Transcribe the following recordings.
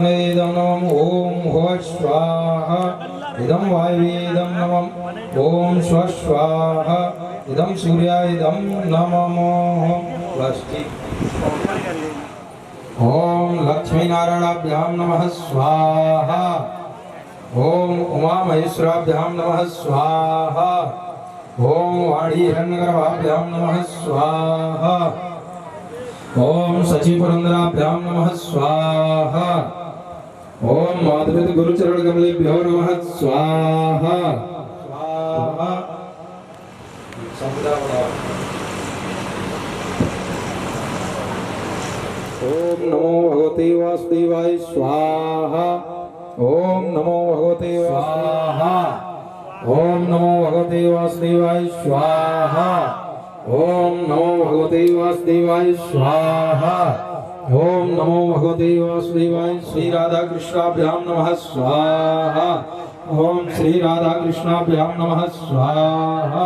इदं नमः ओम हुव स्वाहा इदं वायुवेदं नमः ओम स्वः स्वाहा इदं सूर्यायदं नमः प्लास्टिक ओम लक्ष्मी नारायणाभ्यां नमः स्वाहा ओम उमा महेश्वराभ्यां नमः स्वाहा ओम वाणी हिरण्यगर्भाभ्यां नमः स्वाहा ओम सची पुरंदराभ्यां नमः स्वाहा ओम माधुरित गुरुचरण कमलेभ्यो नमः स्वाहा स्वाहा ओम नमो भगवते वासुदेवाय स्वाहा ओम नमो भगवते स्वाहा ओम नमो भगवते वासुदेवाय स्वाहा ओम नमो भगवते वासुदेवाय स्वाहा ओम नमो भगवते वासुदेवाय श्री राधा कृष्णाभ्यां नमः स्वाहा ओम श्री राधा कृष्णाभ्यां नमः स्वाहा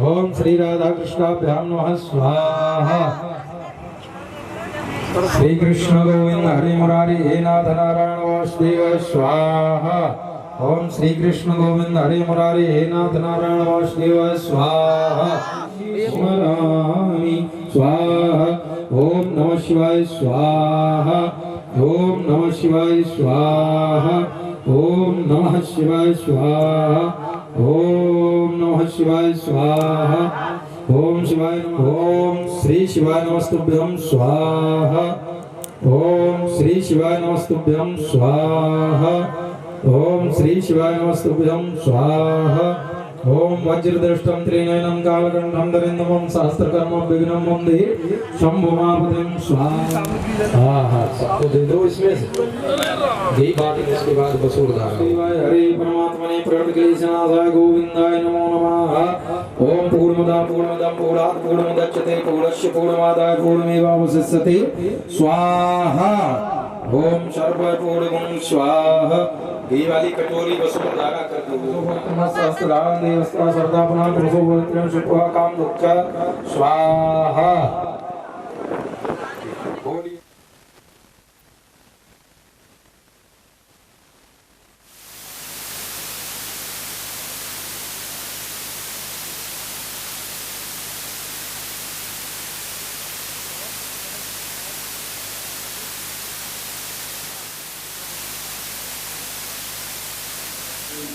ओम श्री राधा कृष्णाभ्यां नमः स्वाहा श्री कृष्ण गोविंद हरि मुरारी हे नाथ नारायण वासुदेवाय स्वाहा ओम श्री कृष्ण गोविंद हरि मुरारी हे नाथ नारायण वासुदेवाय स्वाहा स्मरामि स्वाहा ओम नमः शिवाय स्वाहा ओम नमः शिवाय स्वाहा ओम नमः शिवाय स्वाहा ओम नमः शिवाय स्वाहा ओम शिवाय ओम श्री शिवाय नमस्तुभ्यं स्वाहा ओम श्री शिवाय नमस्तुभ्यं स्वाहा ओम श्री शिवाय नमस्तुभ्यं स्वाहा ओम वज्रदृष्टं त्रिनयनं कालकण्ठं दरिन्द्रमं सहस्रकर्मं विघ्नं वन्दे शंभुमापतिं स्वाहा। हाँ सबको दे दो इसमें से यही बात है। इसके बाद बसूरदार हरे परमात्मने प्रणतक्लेशनाशाय गोविंदाय नमो नमः। ओम पूर्णमदः पूर्णमिदं पूर्णात् पूर्णमुदच्यते पूर्णस्य पूर्णमादाय पूर्णमेवावशिष्यते स्वाहा ओम सर्वपूर्णं स्वाहा। ये वाली कटोरी वसुंधरा कर दो सहस्रार देवस्ता सर्दापना पुरुषो वस्त्रं सुखा काम दुःख स्वाहा।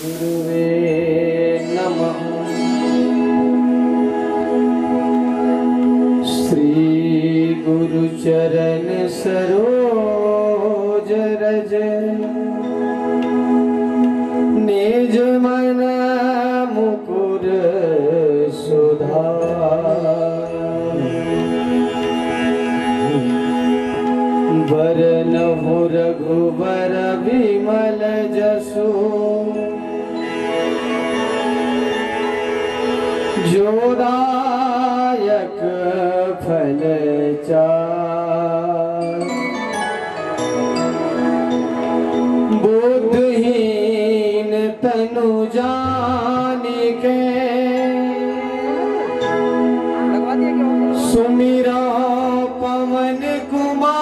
गुरुवे नमः। श्री गुरु चरण सरोज रज निज मन मुकुर सुधार वरनहु रघुवर विमल जसु जोदायक फल चार बुद्धहीन तनु जानिके सुमिरा पवन कुमार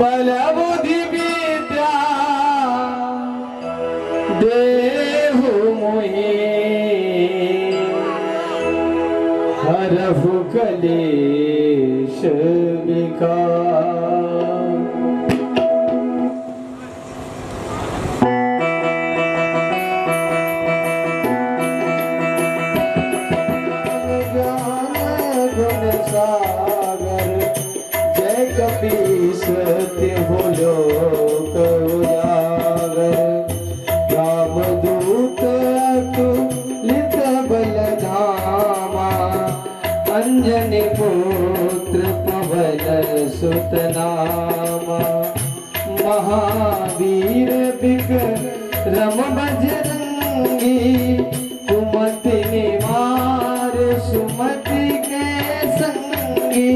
बल बुद्धि विद्या देहु मोहि हरहु कलेश विकार। ज्ञान गुण सागर जय कपीस तिहु लोक उजागर रामदूत अतुलित बल धामा अंजनी पुत्र पवन सुत नामा महावीर विक्रम बजरंगी कुमति निवार सुमति के संगी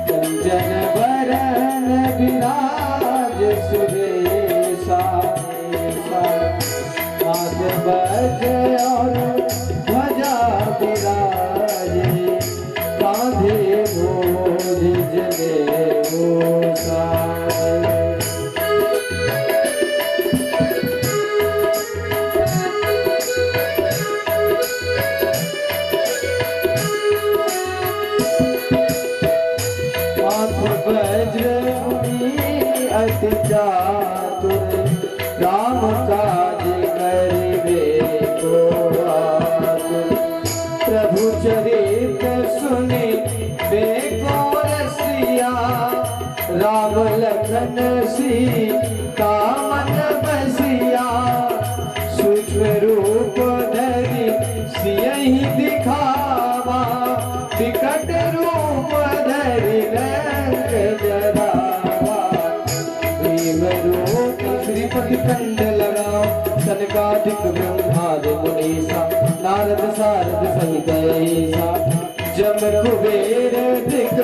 कंचन बरन विराज सुरेशा नाथ बज और ध्वजा विराजे कांधे जले वो सारे। अति चातुर राम काज करिबे को आतुर। प्रभु चरित सुनि बेको रसिया राम लखन सीता मन बसिया। सूक्ष्म रूप धरि सियहि दिखावा विकट रूप धरि लंक जरावा। श्रीपति कंठ लगाओ सनकादिक ब्रह्मादि मुनीसा नारद सारद सहित ऐसा। जम कुबेर दिक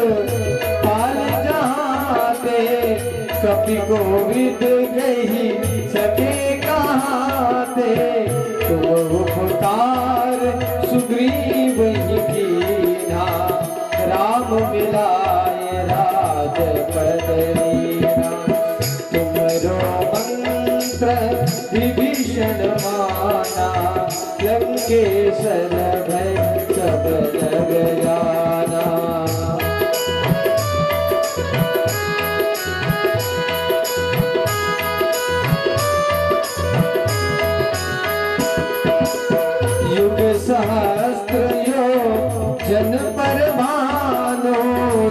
पाल जहाँ ते कपि कोविद गही सके कहाँ ते। तुम उपकार सुग्रीव ही कीन्हा राम मिलाए राजपद लीना। तुमरो मंत्र विभीषण माना लंकेश्वर भय सब जग जाना। युग सहस्त्र यो जन पर भानो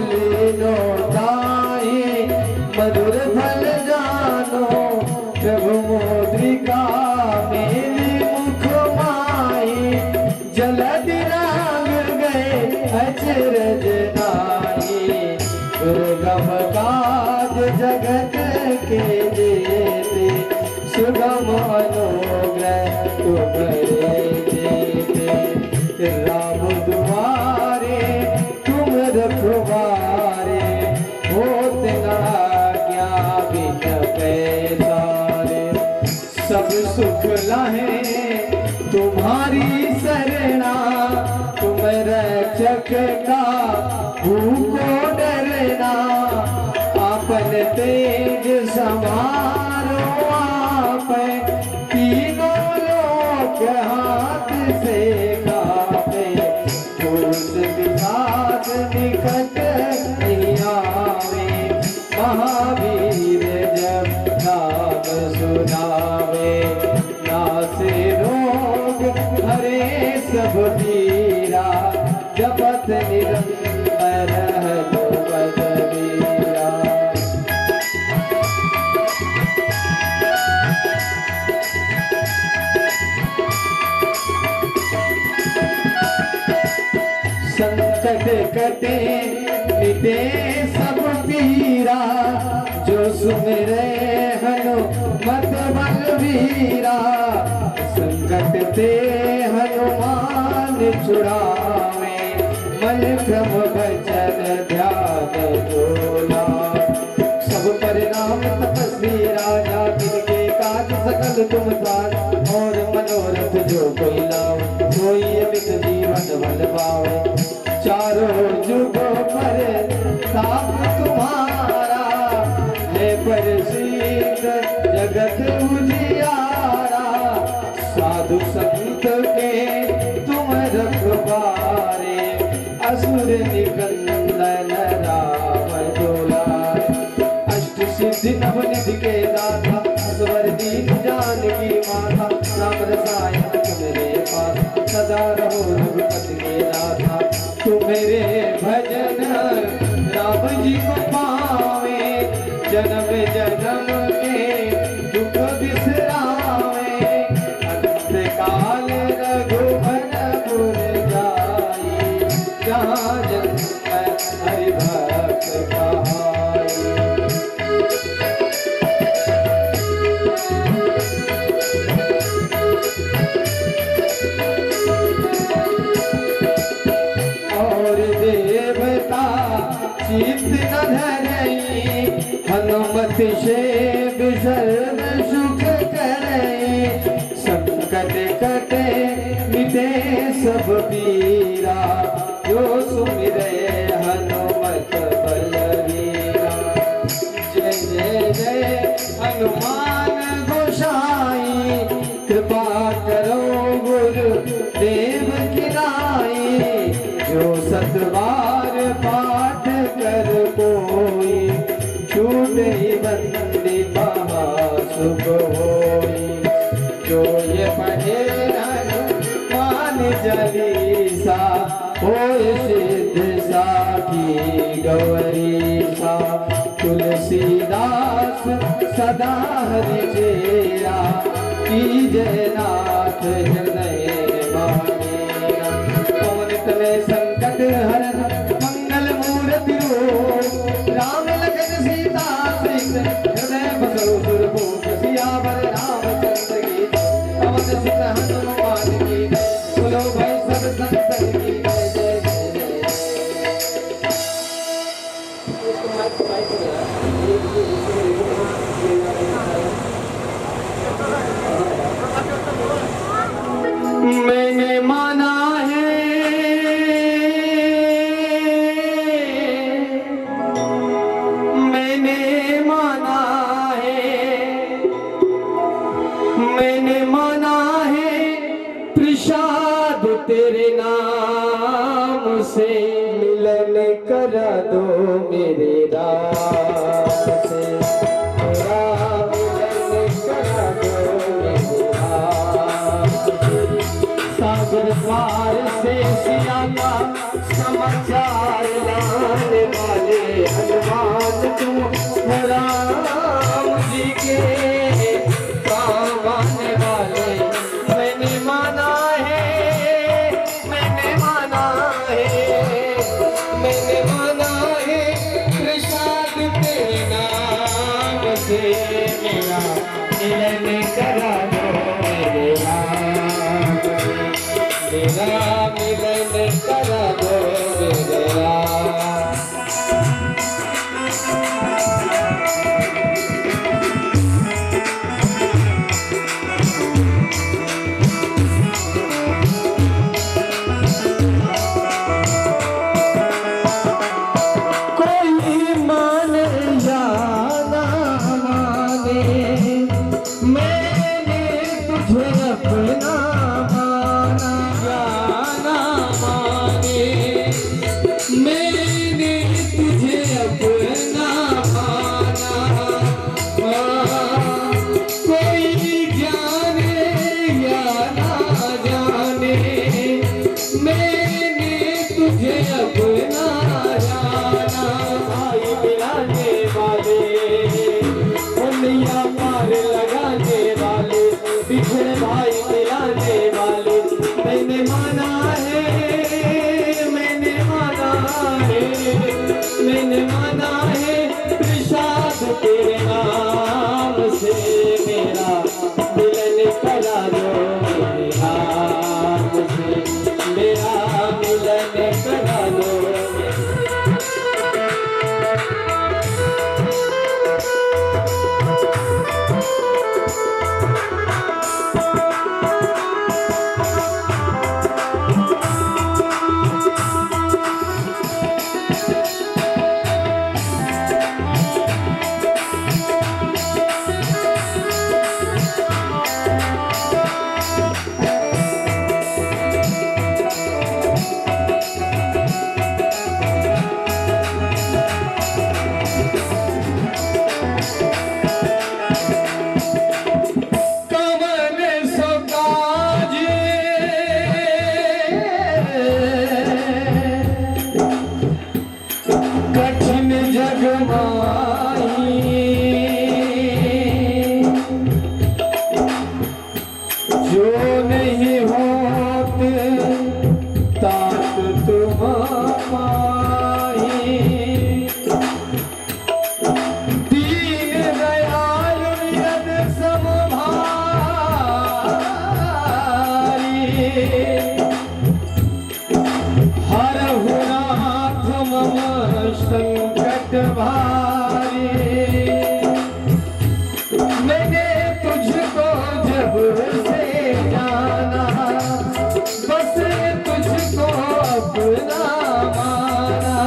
लीनो ताहि मधुर फल जानो। प्रभु मुद्रिका मेली मुख माही जलधि राग गए अचरज नाहि। दुर्गम काज जगत के जेते सुगम अनुग्रह तुम्हारे देते। राम तुम्हारे तुम रखवारे होत ना क्या बिन पैसारे। सब सुख लाहे तुम्हारी शरणा तुम रक्षक का भूको डरना। आपन तेज समारो आप तीनों लोक हाथ से कापे। पुरुष पिशाच निकट नहीं आवे महावीर जब नाम सुनावे। नासे रोग हरे सब पीरा जपत निरंतर हनु पद वीरा। संकट कटे मिटे सब पीरा जो सुमिरे हनुमत बलवीरा। संकट ते हनुमान छुड़ावे मन क्रम भजन ध्यान जोला। सब परिणाम तपस्वी राजा जिनके काज सकल तुम साज। और मनोरथ जो कोई लाओ कोई अमित जीवन बल पावे। चारों जुगों पर ताप तुम्हारा है प्रसिद्ध जगत उजियारा। साधु संत के तुम रखवारे असुर निकंदन राम दुलारे। अष्ट सिद्धि नवनिधि के दाता असवर दीन जानकी माता। राम रसायन तुम्हारे पास सदा रहो रघुपति के दाता। तुम्हारे भजन राम जी को पावे जन्म जन्म के दुख बिसरावे। अंत काल रघुवरपुर जाई जहाँ जन्म हरि भक्त कहाई। चित्त न धरई हनुमत से सर्व सुख करई। संकट कटे मिटे सब पीरा जो सुमिरे हनुमत कर कोई, छूटे बंदी महा शुभ होई। जो ये पढ़े हनुमान चालीसा, होय सिद्ध साखी गौरीसा। तुलसीदास सदा हरि चेरा, कीजे नाथ हृदय मानेरा। पवन तले संकट हरन मंगल मूर्ति रूप, राम लखन सीता श्री हृदय बसहु सुरभूप। सियावर रामचंद्र की पवन सुत हनुमान की, बोलो भाई सब संतन की जय जय जय जय। मैंने माना है, मैंने माना है, मैंने माना है प्रसाद तेरे नाम से। मिलन करा दो मेरे राम से, मेरा मिलन करा दो मेरे राम से। सागर पार से सिया का समाचार लाने वाले हनुमान तुम राम जी के काम आने वाले। मैंने माना है, मैंने माना है, मैंने माना है प्रसाद तेरे नाम से। मेरा मिलन करा दो मेरे राम से, मेरा मिलन करा दो मेरे राम। भाई मिलाने वाले। मैंने माना है, मैंने माना है, मैंने माना है प्रसाद तेरे नाम से। मेरा मिलन करा दो मेरे राम से, मेरा मिलन करा दो। जो नहीं होते तात तुम्हारी, दीन दयाल निरद समभारी। हर हुनाथ मम संकट भारी। मैंने तुझको जब से जाना, बस तुझको अपना माना।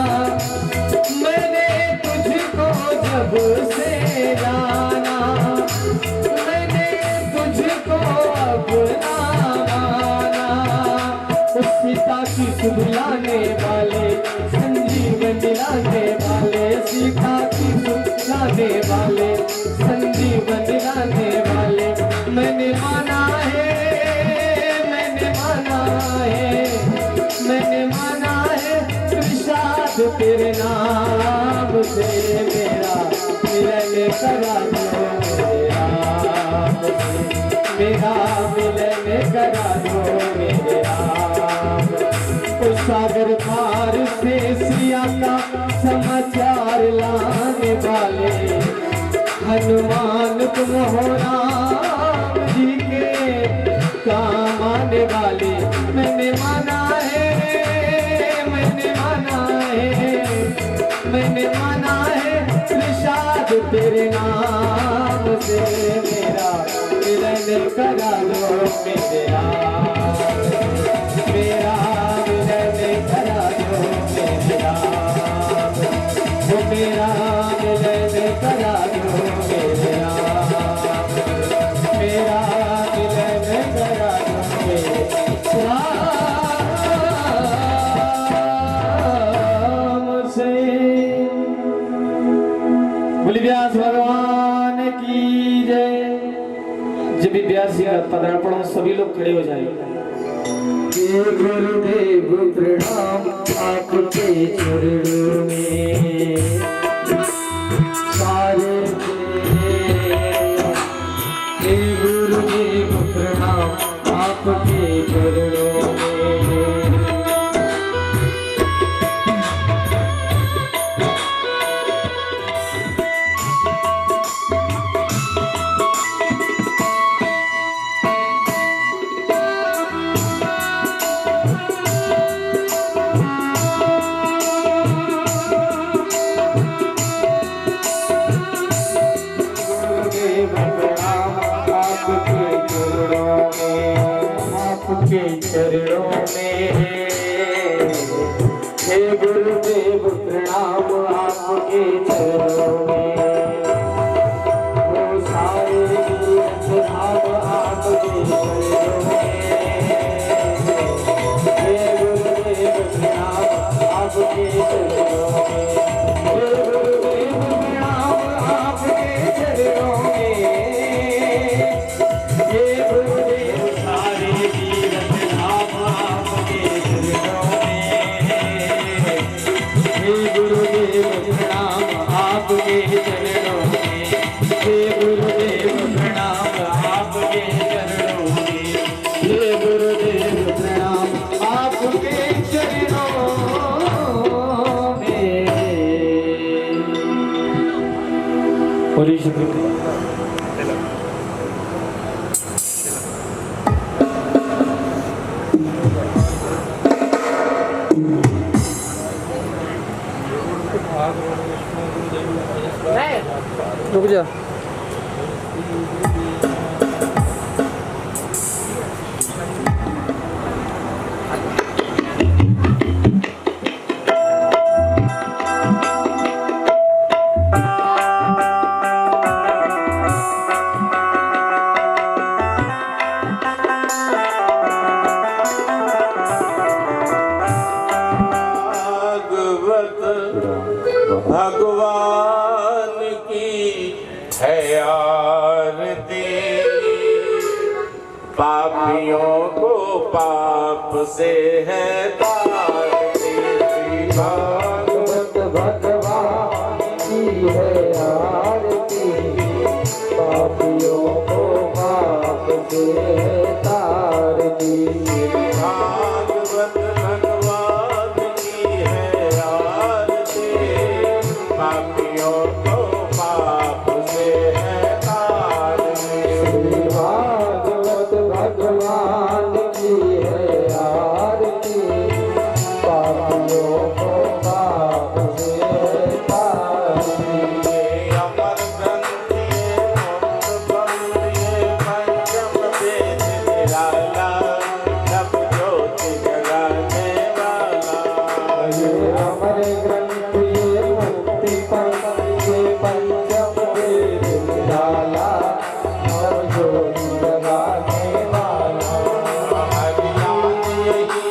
मैंने तुझको जब से जाना, मैंने तुझको अपना माना। उस सीता की सुध लाने वाले, संजीव दिलाने वाले, सीता की सुख लाने वाले, संजीवन दिलाने वाले। मैंने माना है, मैंने माना है, मैंने माना है विषाद तेरे नाम से। मेरा मिलन करा दो मेरे राम से, मेरा मिलन करा दो मेरे राम। उस सागर पार से सिया का समाचार लाने वाले, हनुमान तुम हो राम जी के काम आने वाले। मैंने माना है, मैंने माना है, मैंने माना है प्रसाद तेरे नाम से। मेरा मिलन करा लो मेरे राम, मेरा मिलन करा लो मेरे राम, वो मेरा मिलन करा लो मेरे राम, मेरा मिलन करा लो मेरे राम से। बोले व्यास भगवान की जय। जब भी व्यास जी का पदार्पण सभी लोग खड़े हो जाएंगे। गुरुदेव प्रणाम आपके चरणों में सारे हे गुरुदेव प्रणाम आपके चरणों में। आपके चरणों में हे गुरुदेव प्रणाम आपके चरणों में। वो सारे तीर्थ धाम आपके चरणों में। हे गुरुदेव प्रणाम आपके चरणों में। हे गुरुदेव प्रणाम आपके चरणों में। हे गुरुदेव सारे तीर्थ धाम आपके चरणों में। हे गुरुदेव प्रणाम आपके चरणों में। हे गुरुदेव प्रणाम आपके चरणों में। हे गुरुदेव प्रणाम आपके चरणों में। बोलिए शुक्रिया। रुक जा। भगवान की है आरती, पापियों को पाप से है तारती। भागवत भगवान की है आरती, पापियों को पाप से है तारती। भागवत भगवान की है आरती, पापियों को पाप से है तारती। भागवत भगवान की है आरती, पापियों को पाप से है तारती। अमर ग्रंथ ये मुक्त बंद ये पंचम वेद निराला, नव ज्योति जगाने वाला। ये अमर ग्रंथ ये मुक्ति पंथ ये पंचम वेद निराला, नव ज्योति जगाने वाला। हर नाम यही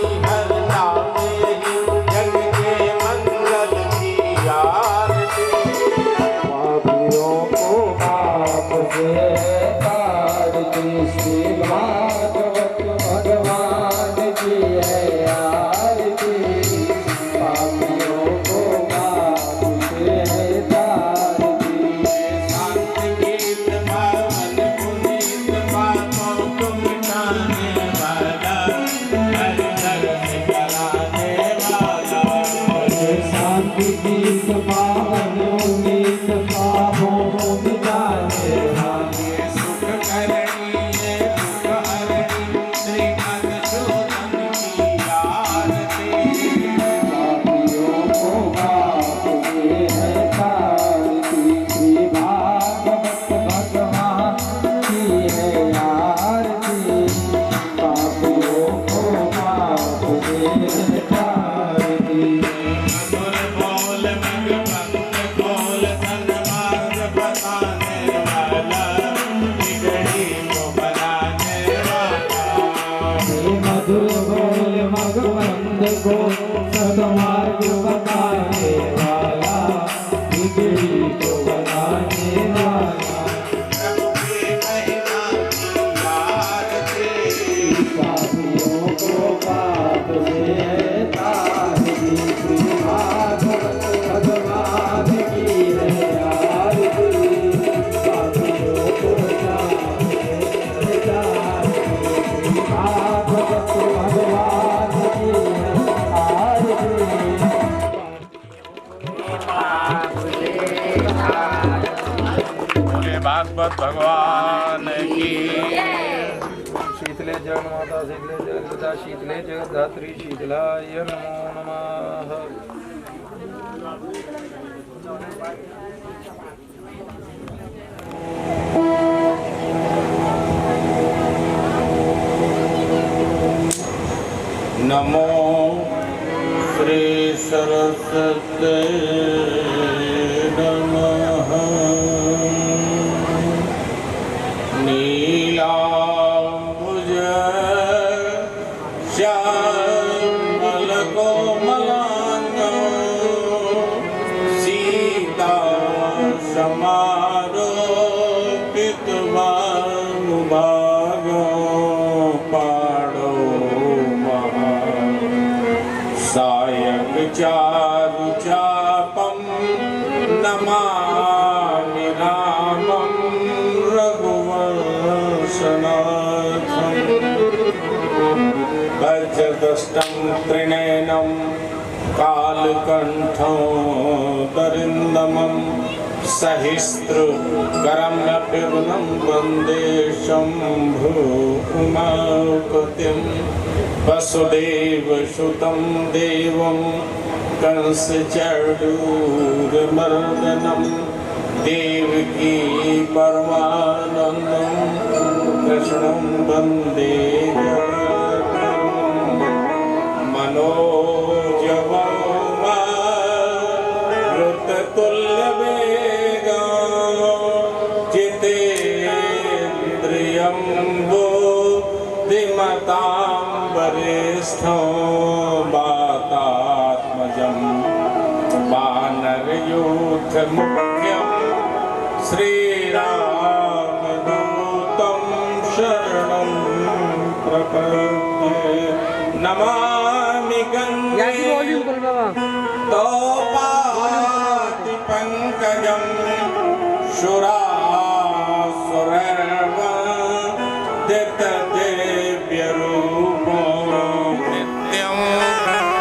जग के मंगल बोले भागवत भगवान की। शीतले जगन्माता शीतले जगद्धात्री शीतले जगद्धात्री शीतलाय नमो नमः। नमो श्री सरस्वती नमः। नीलांबुज श्यामल कोमलांगं सीता समारोपित बाहुभागं पाणौ सायक चारु चापं नमामि रामं रघुवंशनाथं। वज्रदष्टं त्रिनयनं कालकण्ठं दरिन्दमं सहिस्रुकरमप्यगुणं वन्दे शम्भुमापतिं। वसुदेवसुतं देवं कंसचाणूरमर्दनं देवकी परमानन्दं कृष्णं वन्दे जगद्गुरुं। मनोजवं मारुततुल्यवेगं जितेन्द्रियं बुद्धिमतां वरिष्ठं वातात्मजं वानरयूथमुख्यं श्रीरामदूतं शरणं प्रपद्ये। नमामि गंगे तोपाति पंकजं शुरासुरर्वदितदिव्यरूपं नित्यं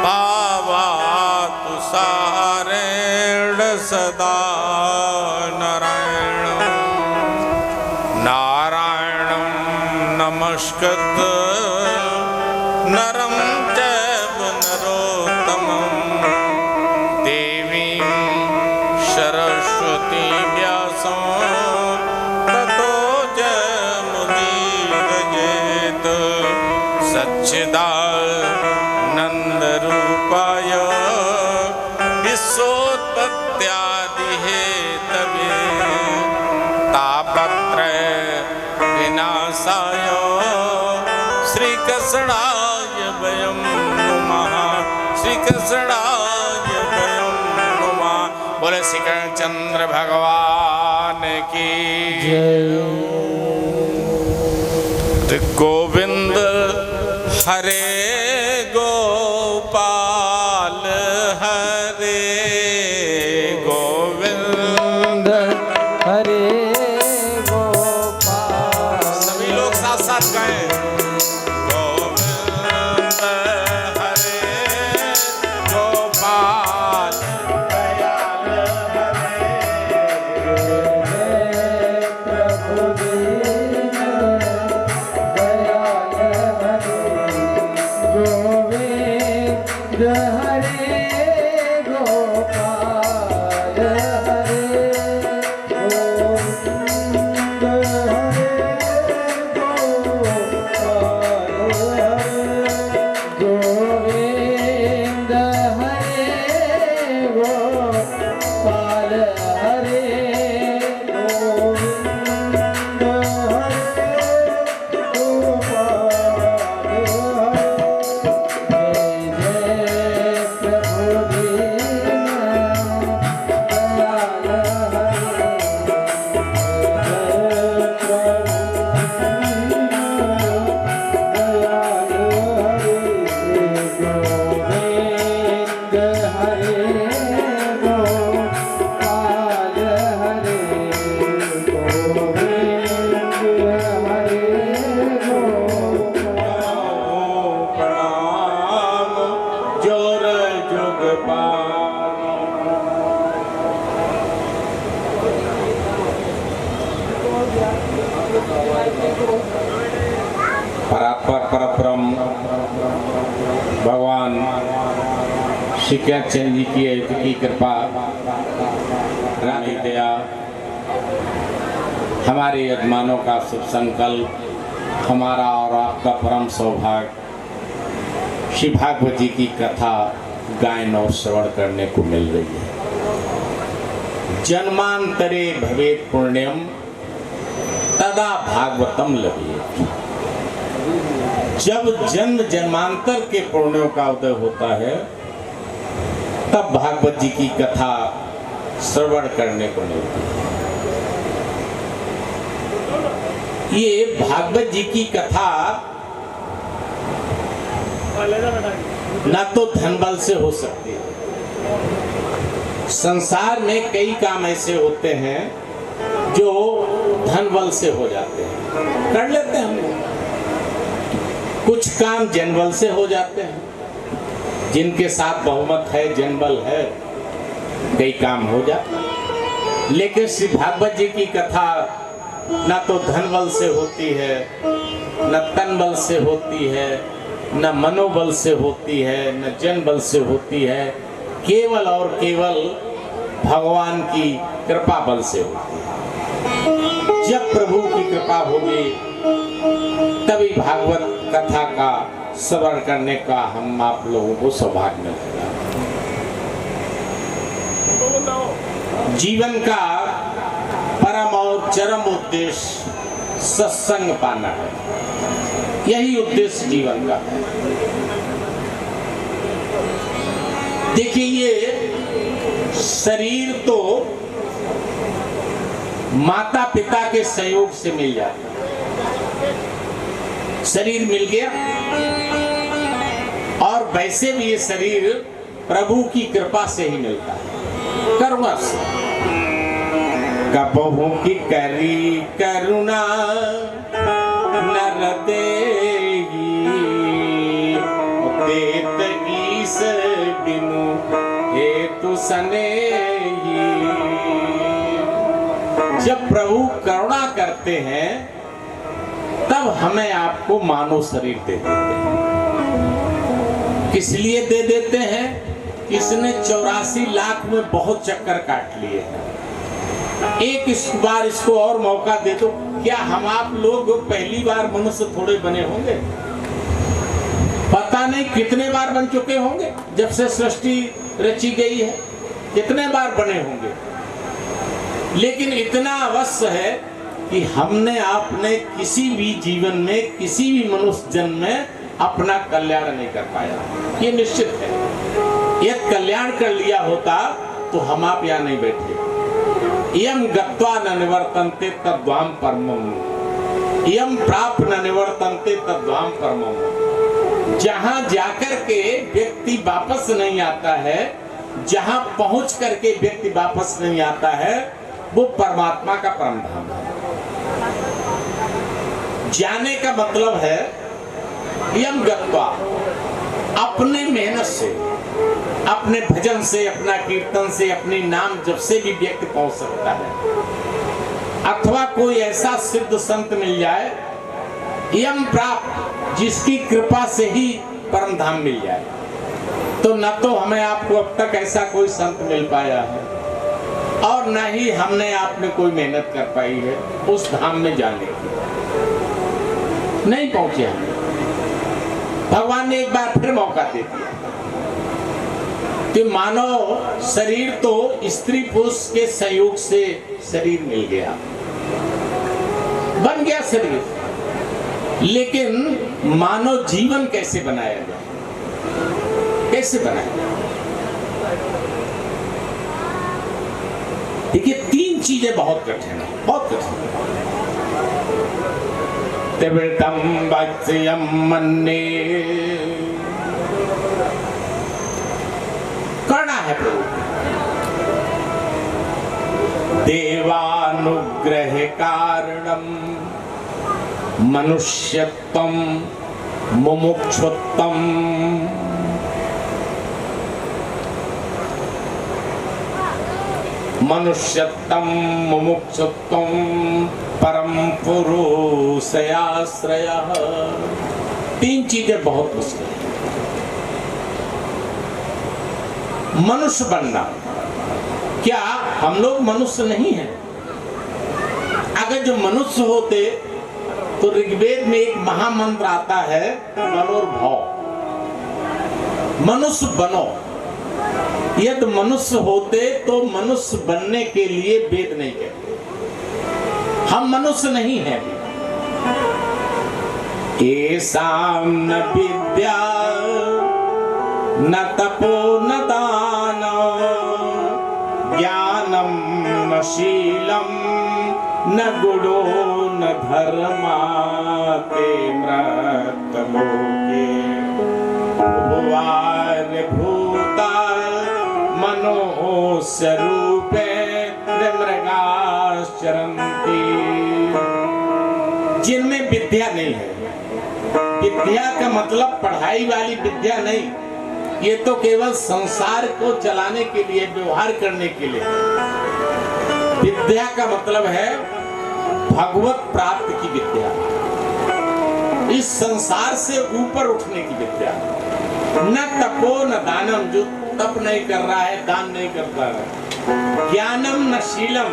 पावातु सारेण सदा नारायणं नमस्कृत्य नरं चैव नरोत्तमं देवीं सरस्वती व्यासं ततो जयमुदीरयेत्। सच्चिदानन्दरूपाय विश्वोत्पत्त्यादिहेतवे तापत्रय विनाशाय श्रीकृष्णाय वयं नुमः। श्रीकृष्णाय वयं नुमः। बोले श्री कृष्णचंद्र भगवान की जय। गोविंद हरे गोपाल हरे गोविंद हरे गोपाल। सभी लोग साथ साथ गाएं। गोविंद हरे गोपाल दयाल हरे प्रभु दीन दयाल हरे गोविंद हरे गोपाल हरे गोविंद हरे गोपाल गोविंद हरे गोपाल हरे गोविंद हरे गोपाल जय प्रभु दीन दयाल हरे गोविंद हरे गोपाल परात्पर परब्रह्म भगवान श्री कृष्ण जी की कृपा, रानी दया, हमारे यजमानों का शुभ संकल्प, हमारा और आपका परम सौभाग्य श्री भागवत जी की कथा गायन और श्रवण करने को मिल रही है। जन्मांतरे भवेत् पुण्यम तदा भागवतम लभेत्। जब जन्म जन्मांतर के पुण्यों का उदय होता है तब भागवत जी की कथा श्रवण करने को मिलती है। ये भागवत जी की कथा ना तो धन बल से हो सकती है। संसार में कई काम ऐसे होते हैं जो धन बल से हो जाते हैं, कर लेते हैं हम लोग। कुछ काम जनबल से हो जाते हैं, जिनके साथ बहुमत है, जनबल है, कई काम हो जाते हैं। लेकिन श्री भागवत जी की कथा न तो धन बल से होती है, न तन बल से होती है, न मनोबल से होती है, न जन बल से होती है, केवल और केवल भगवान की कृपा बल से होती है। जब प्रभु की कृपा होगी तभी भागवत कथा का श्रवण करने का हम आप लोगों को सौभाग्य मिलेगा। जीवन का परम और चरम उद्देश्य सत्संग पाना है, यही उद्देश्य जीवन का है। देखिए, ये शरीर तो माता पिता के सहयोग से मिल जाता है। शरीर मिल गया और वैसे भी ये शरीर प्रभु की कृपा से ही मिलता है, करुणा से। कबहू की करी करुणा नर देगी, देत ईस बिनु हेतु सनेगी। जब प्रभु करुणा करते हैं तब हमें आपको मानव शरीर दे देते हैं। किस लिए दे देते हैं? इसने 84 लाख में बहुत चक्कर काट लिए हैं। एक इस बार इसको और मौका दे दो। क्या हम आप लोग पहली बार मनुष्य थोड़े बने होंगे? पता नहीं कितने बार बन चुके होंगे। जब से सृष्टि रची गई है कितने बार बने होंगे। लेकिन इतना अवश्य है कि हमने आपने किसी भी जीवन में, किसी भी मनुष्य जन्म में अपना कल्याण नहीं कर पाया, ये निश्चित है। यदि कल्याण कर लिया होता तो हम आप यहाँ नहीं बैठे। यम गत्वा न निवर्तन्ते तद्वाम परमम, यम प्राप्त न निवर्तन्ते तद्वाम परमम। जहां जाकर के व्यक्ति वापस नहीं आता है, जहां पहुंच करके व्यक्ति वापस नहीं आता है, वो परमात्मा का परम धाम है। जाने का मतलब है यम गत्वा, अपने मेहनत से, अपने भजन से, अपना कीर्तन से, अपने नाम जप से भी व्यक्ति पहुंच सकता है। अथवा कोई ऐसा सिद्ध संत मिल जाए, यम प्राप्त, जिसकी कृपा से ही परम धाम मिल जाए। तो न तो हमें आपको अब तक ऐसा कोई संत मिल पाया है और न ही हमने आपने कोई मेहनत कर पाई है उस धाम में जाने की। नहीं पहुंचे हम। भगवान ने एक बार फिर मौका दे दिया कि मानव शरीर तो स्त्री पुरुष के सहयोग से शरीर मिल गया, बन गया शरीर, लेकिन मानव जीवन कैसे बनाया जाए? कैसे बनाया? देखिए, तीन चीजें बहुत कठिन है, बहुत कठिन। तिवृतम वत्स्यम मन्ये, करना है प्रभु। देवानुग्रह कारणम मनुष्यत्वम मुमुक्षुत्वम। मनुष्यत्वम मुमुक्षुत्वम परम पुरुषयाश्रयः। 3 चीजें बहुत मुश्किल है। मनुष्य बनना, क्या हम लोग मनुष्य नहीं हैं? अगर जो मनुष्य होते तो ऋग्वेद में एक महामंत्र आता है, मनोर्भव, मनुष्य बनो। यदि मनुष्य होते तो मनुष्य बनने के लिए वेद नहीं कहते। हम मनुष्य नहीं हैं। एसाम न विद्या न तपो न दान ज्ञानम न शीलम न गुणो न धर्मा ते मृतलोके भुवार भूता मनोस्वरूपे मृगाश्चरन्ति। जिनमें विद्या नहीं है। विद्या का मतलब पढ़ाई वाली विद्या नहीं, ये तो केवल संसार को चलाने के लिए, व्यवहार करने के लिए। विद्या का मतलब है भगवत प्राप्त की विद्या, इस संसार से ऊपर उठने की विद्या। न तपो न दानम, जो तप नहीं कर रहा है, दान नहीं करता है। ज्ञानम न शीलम,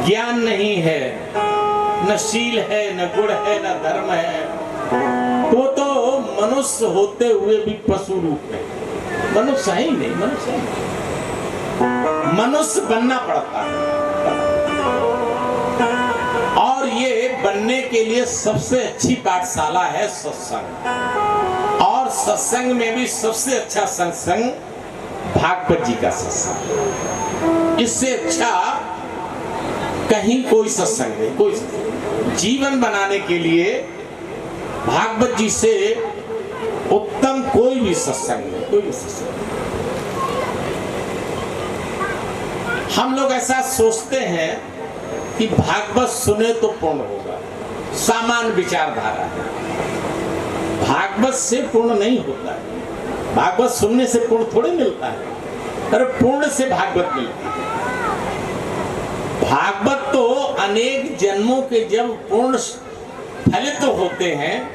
ज्ञान नहीं है, न शील है, न गुण है, न धर्म है। वो तो मनुष्य होते हुए भी पशु रूप में, मनुष्य ही नहीं, मनुष्य ही नहीं। मनुष्य बनना पड़ता है। और ये बनने के लिए सबसे अच्छी पाठशाला है सत्संग। और सत्संग में भी सबसे अच्छा सत्संग भागवत जी का सत्संग। इससे अच्छा कहीं कोई सत्संग नहीं। कोई जीवन बनाने के लिए भागवत जी से उत्तम कोई भी सत्संग नहीं, कोई भी सत्संग। हम लोग ऐसा सोचते हैं कि भागवत सुने तो पूर्ण होगा, सामान्य विचारधारा है। भागवत से पूर्ण नहीं होता है। भागवत सुनने से पूर्ण थोड़े मिलता है। अरे पूर्ण से भागवत मिलती है। भागवत तो अनेक जन्मों के जब पूर्ण फलित तो होते हैं,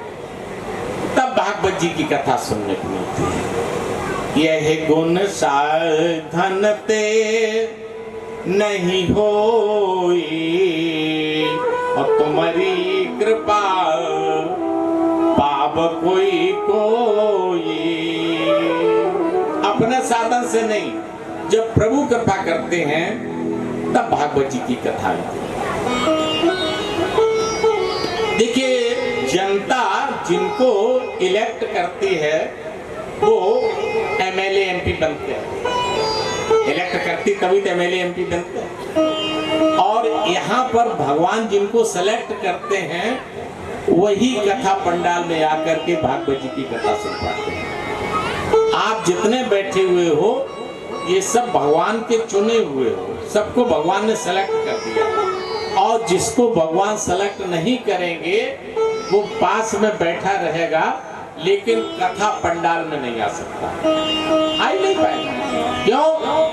तब भागवत जी की कथा सुनने को मिलती है। यह गुण साधन ते नहीं होई और तुम्हारी कृपा पाप कोई अपने साधन से नहीं, जब प्रभु कृपा करते हैं तब भागवत जी की कथा होती है। देखिए, जनता जिनको इलेक्ट करती है वो एमएलए एमपी बनते हैं। इलेक्ट करती तभी तो एमएलए एमपी बनते हैं। और यहाँ पर भगवान जिनको सेलेक्ट करते हैं वही कथा पंडाल में आकर के भागवत जी की कथा सुन पाते हैं। आप जितने बैठे हुए हो ये सब भगवान के चुने हुए हो, सबको भगवान ने सेलेक्ट कर दिया। और जिसको भगवान सेलेक्ट नहीं करेंगे वो पास में बैठा रहेगा, लेकिन कथा पंडाल में नहीं आ सकता, आ ही नहीं पाएगा। क्यों?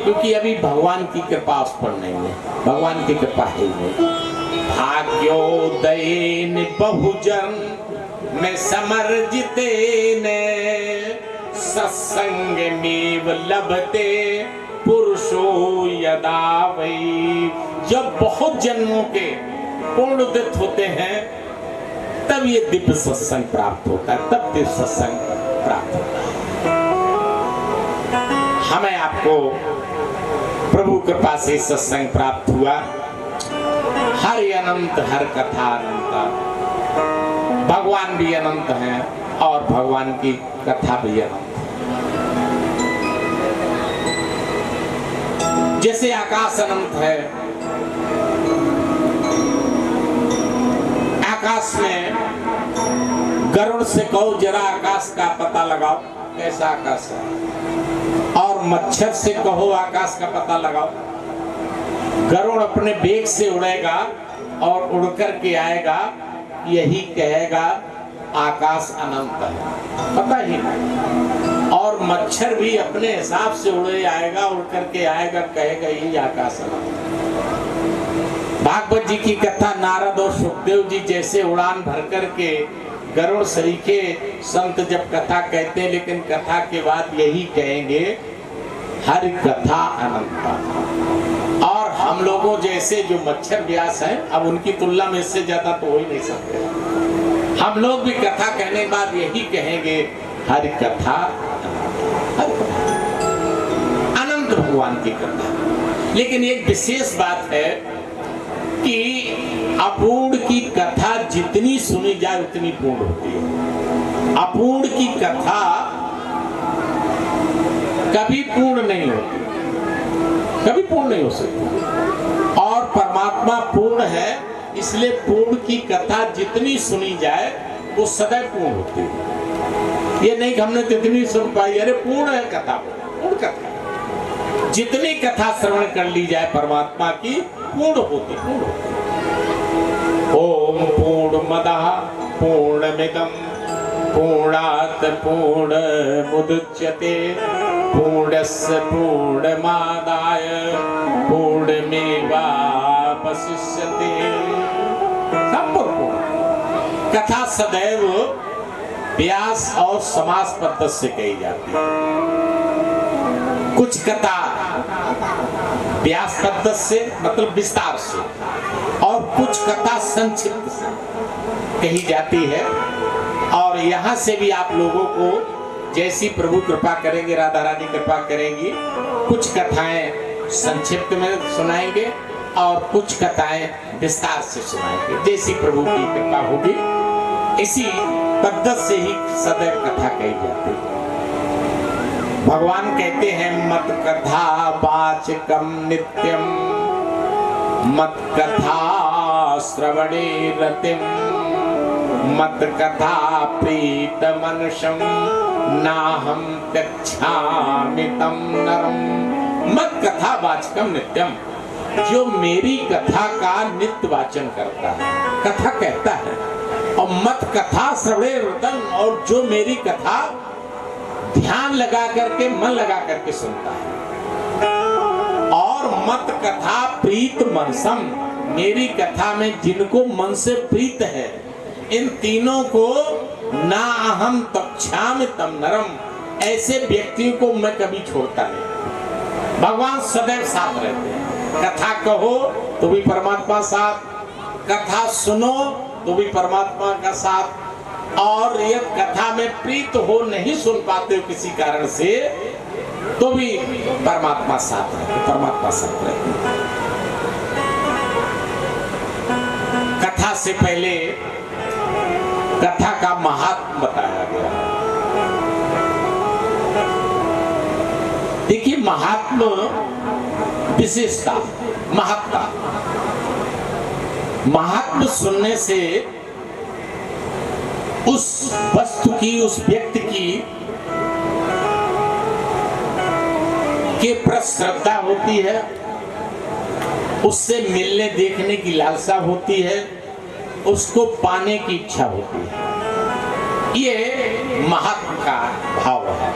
क्योंकि अभी भगवान की कृपा उस पर नहीं है, भगवान की कृपा है ही नहीं। भाग्योदयेन बहुजन में समर्जिते ने सत्संग में लभते पुरुषो यदा वै। जब बहुत जन्मों के पूर्ण उदित होते हैं तब ये दिव्य सत्संग प्राप्त होता है, तब दिव्य सत्संग प्राप्त होता है। हमें आपको प्रभु कृपा से सत्संग प्राप्त हुआ। हर अनंत, हर कथा अनंत, भगवान भी अनंत हैं और भगवान की कथा भी अनंत। जैसे आकाश अनंत है, आकाश में गरुड़ से कहो जरा आकाश का पता लगाओ कैसा आकाश है, और मच्छर से कहो आकाश का पता लगाओ। गरुड़ अपने बेग से उड़ेगा और उड़ कर के आएगा, यही कहेगा आकाश अनंत है, पता ही नहीं। और मच्छर भी अपने हिसाब से उड़े आएगा, उड़ करके आएगा, कहेगा यही आकाश है। भागवत जी की कथा नारद और सुखदेव जी जैसे उड़ान भर करके गरुड़ सरीखे संत जब कथा कहते हैं, लेकिन कथा के बाद यही कहेंगे हर कथा अनंत। और हम लोगों जैसे जो मच्छर व्यास हैं, अब उनकी तुलना में इससे ज्यादा तो हो ही नहीं सकते। हम लोग भी कथा कहने के बाद यही कहेंगे हर कथा अनंत भगवान की कथा। लेकिन एक विशेष बात है कि अपूर्ण की कथा जितनी सुनी जाए उतनी पूर्ण होती है। अपूर्ण की कथा कभी पूर्ण नहीं होती, कभी पूर्ण नहीं हो सकती। और परमात्मा पूर्ण है, इसलिए पूर्ण की कथा जितनी सुनी जाए वो सदैव पूर्ण होती है। ये नहीं कि हमने जितनी सुन पाई, अरे पूर्ण है कथा, पूर्ण कथा। जितनी कथा श्रवण कर ली जाए परमात्मा की पूर्ण होती, पूर्ण होती। ओम पूर्णमदः पूर्णमिदं पूर्णात् पूर्णमुदच्यते पूर्णस्य पूर्णमादाय पूर्णमेवावशिष्यते। संपूर्ण कथा सदैव व्यास और समास पद्धति से कही जाती है। कुछ कथा व्यास पद्धति से मतलब विस्तार से, और कुछ कथा संक्षिप्त से कही जाती है। और यहाँ से भी आप लोगों को जैसी प्रभु कृपा करेंगे, राधा रानी कृपा करेंगी, कुछ कथाएं संक्षिप्त में सुनाएंगे और कुछ कथाएं विस्तार से सुनाएंगे। जैसी प्रभु की कृपा होगी इसी पद्धति से ही सदैव कथा कही जाती है। भगवान कहते हैं मत कथा वाचकम नित्यम मत कथा श्रवणे रतिम मत कथा प्रीत मनुष्यम नाहम त्यक्षामि तम नरम। मत कथा वाचकम नित्यम, जो मेरी कथा का नित्य वाचन करता है, कथा कहता है। और मत कथा श्रवणे रतम, और जो मेरी कथा ध्यान लगा करके मन लगा करके सुनता है। और मत कथा प्रीत मनसम, मेरी कथा में जिनको मन से प्रीत है, इन तीनों को ना अहम तक्षामि तम नरम, ऐसे व्यक्तियों को मैं कभी छोड़ता नहीं। भगवान सदैव साथ रहते हैं। कथा कहो तो भी परमात्मा साथ, कथा सुनो तो भी परमात्मा का साथ। और यदि कथा में प्रीत हो, नहीं सुन पाते हो किसी कारण से, तो भी परमात्मा साथ रहते, परमात्मा साथ रहते। कथा से पहले कथा का महात्म बताया गया। देखिए महात्म विशेषता, महत्ता। महात्म सुनने से उस वस्तु की, उस व्यक्ति की के प्रति श्रद्धा होती है, उससे मिलने देखने की लालसा होती है, उसको पाने की इच्छा होती है। ये महात्म का भाव है।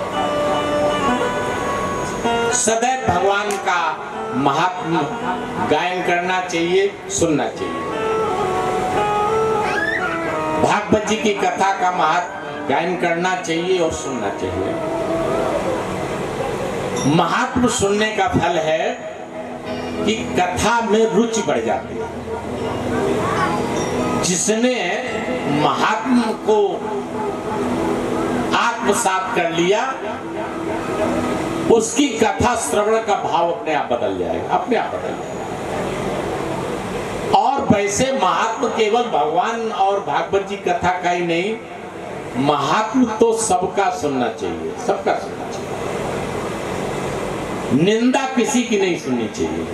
सदैव भगवान का महात्म गायन करना चाहिए, सुनना चाहिए। भागवत जी की कथा का महात्म गायन करना चाहिए और सुनना चाहिए। महात्म सुनने का फल है कि कथा में रुचि बढ़ जाती है। जिसने महात्म को आत्मसात कर लिया, उसकी कथा श्रवण का भाव अपने आप बदल जाएगा, अपने आप बदल जाएगा। और वैसे महात्म केवल भगवान और भागवत जी कथा का ही नहीं, महात्म तो सबका सुनना चाहिए, सबका सुनना चाहिए। निंदा किसी की नहीं सुननी चाहिए,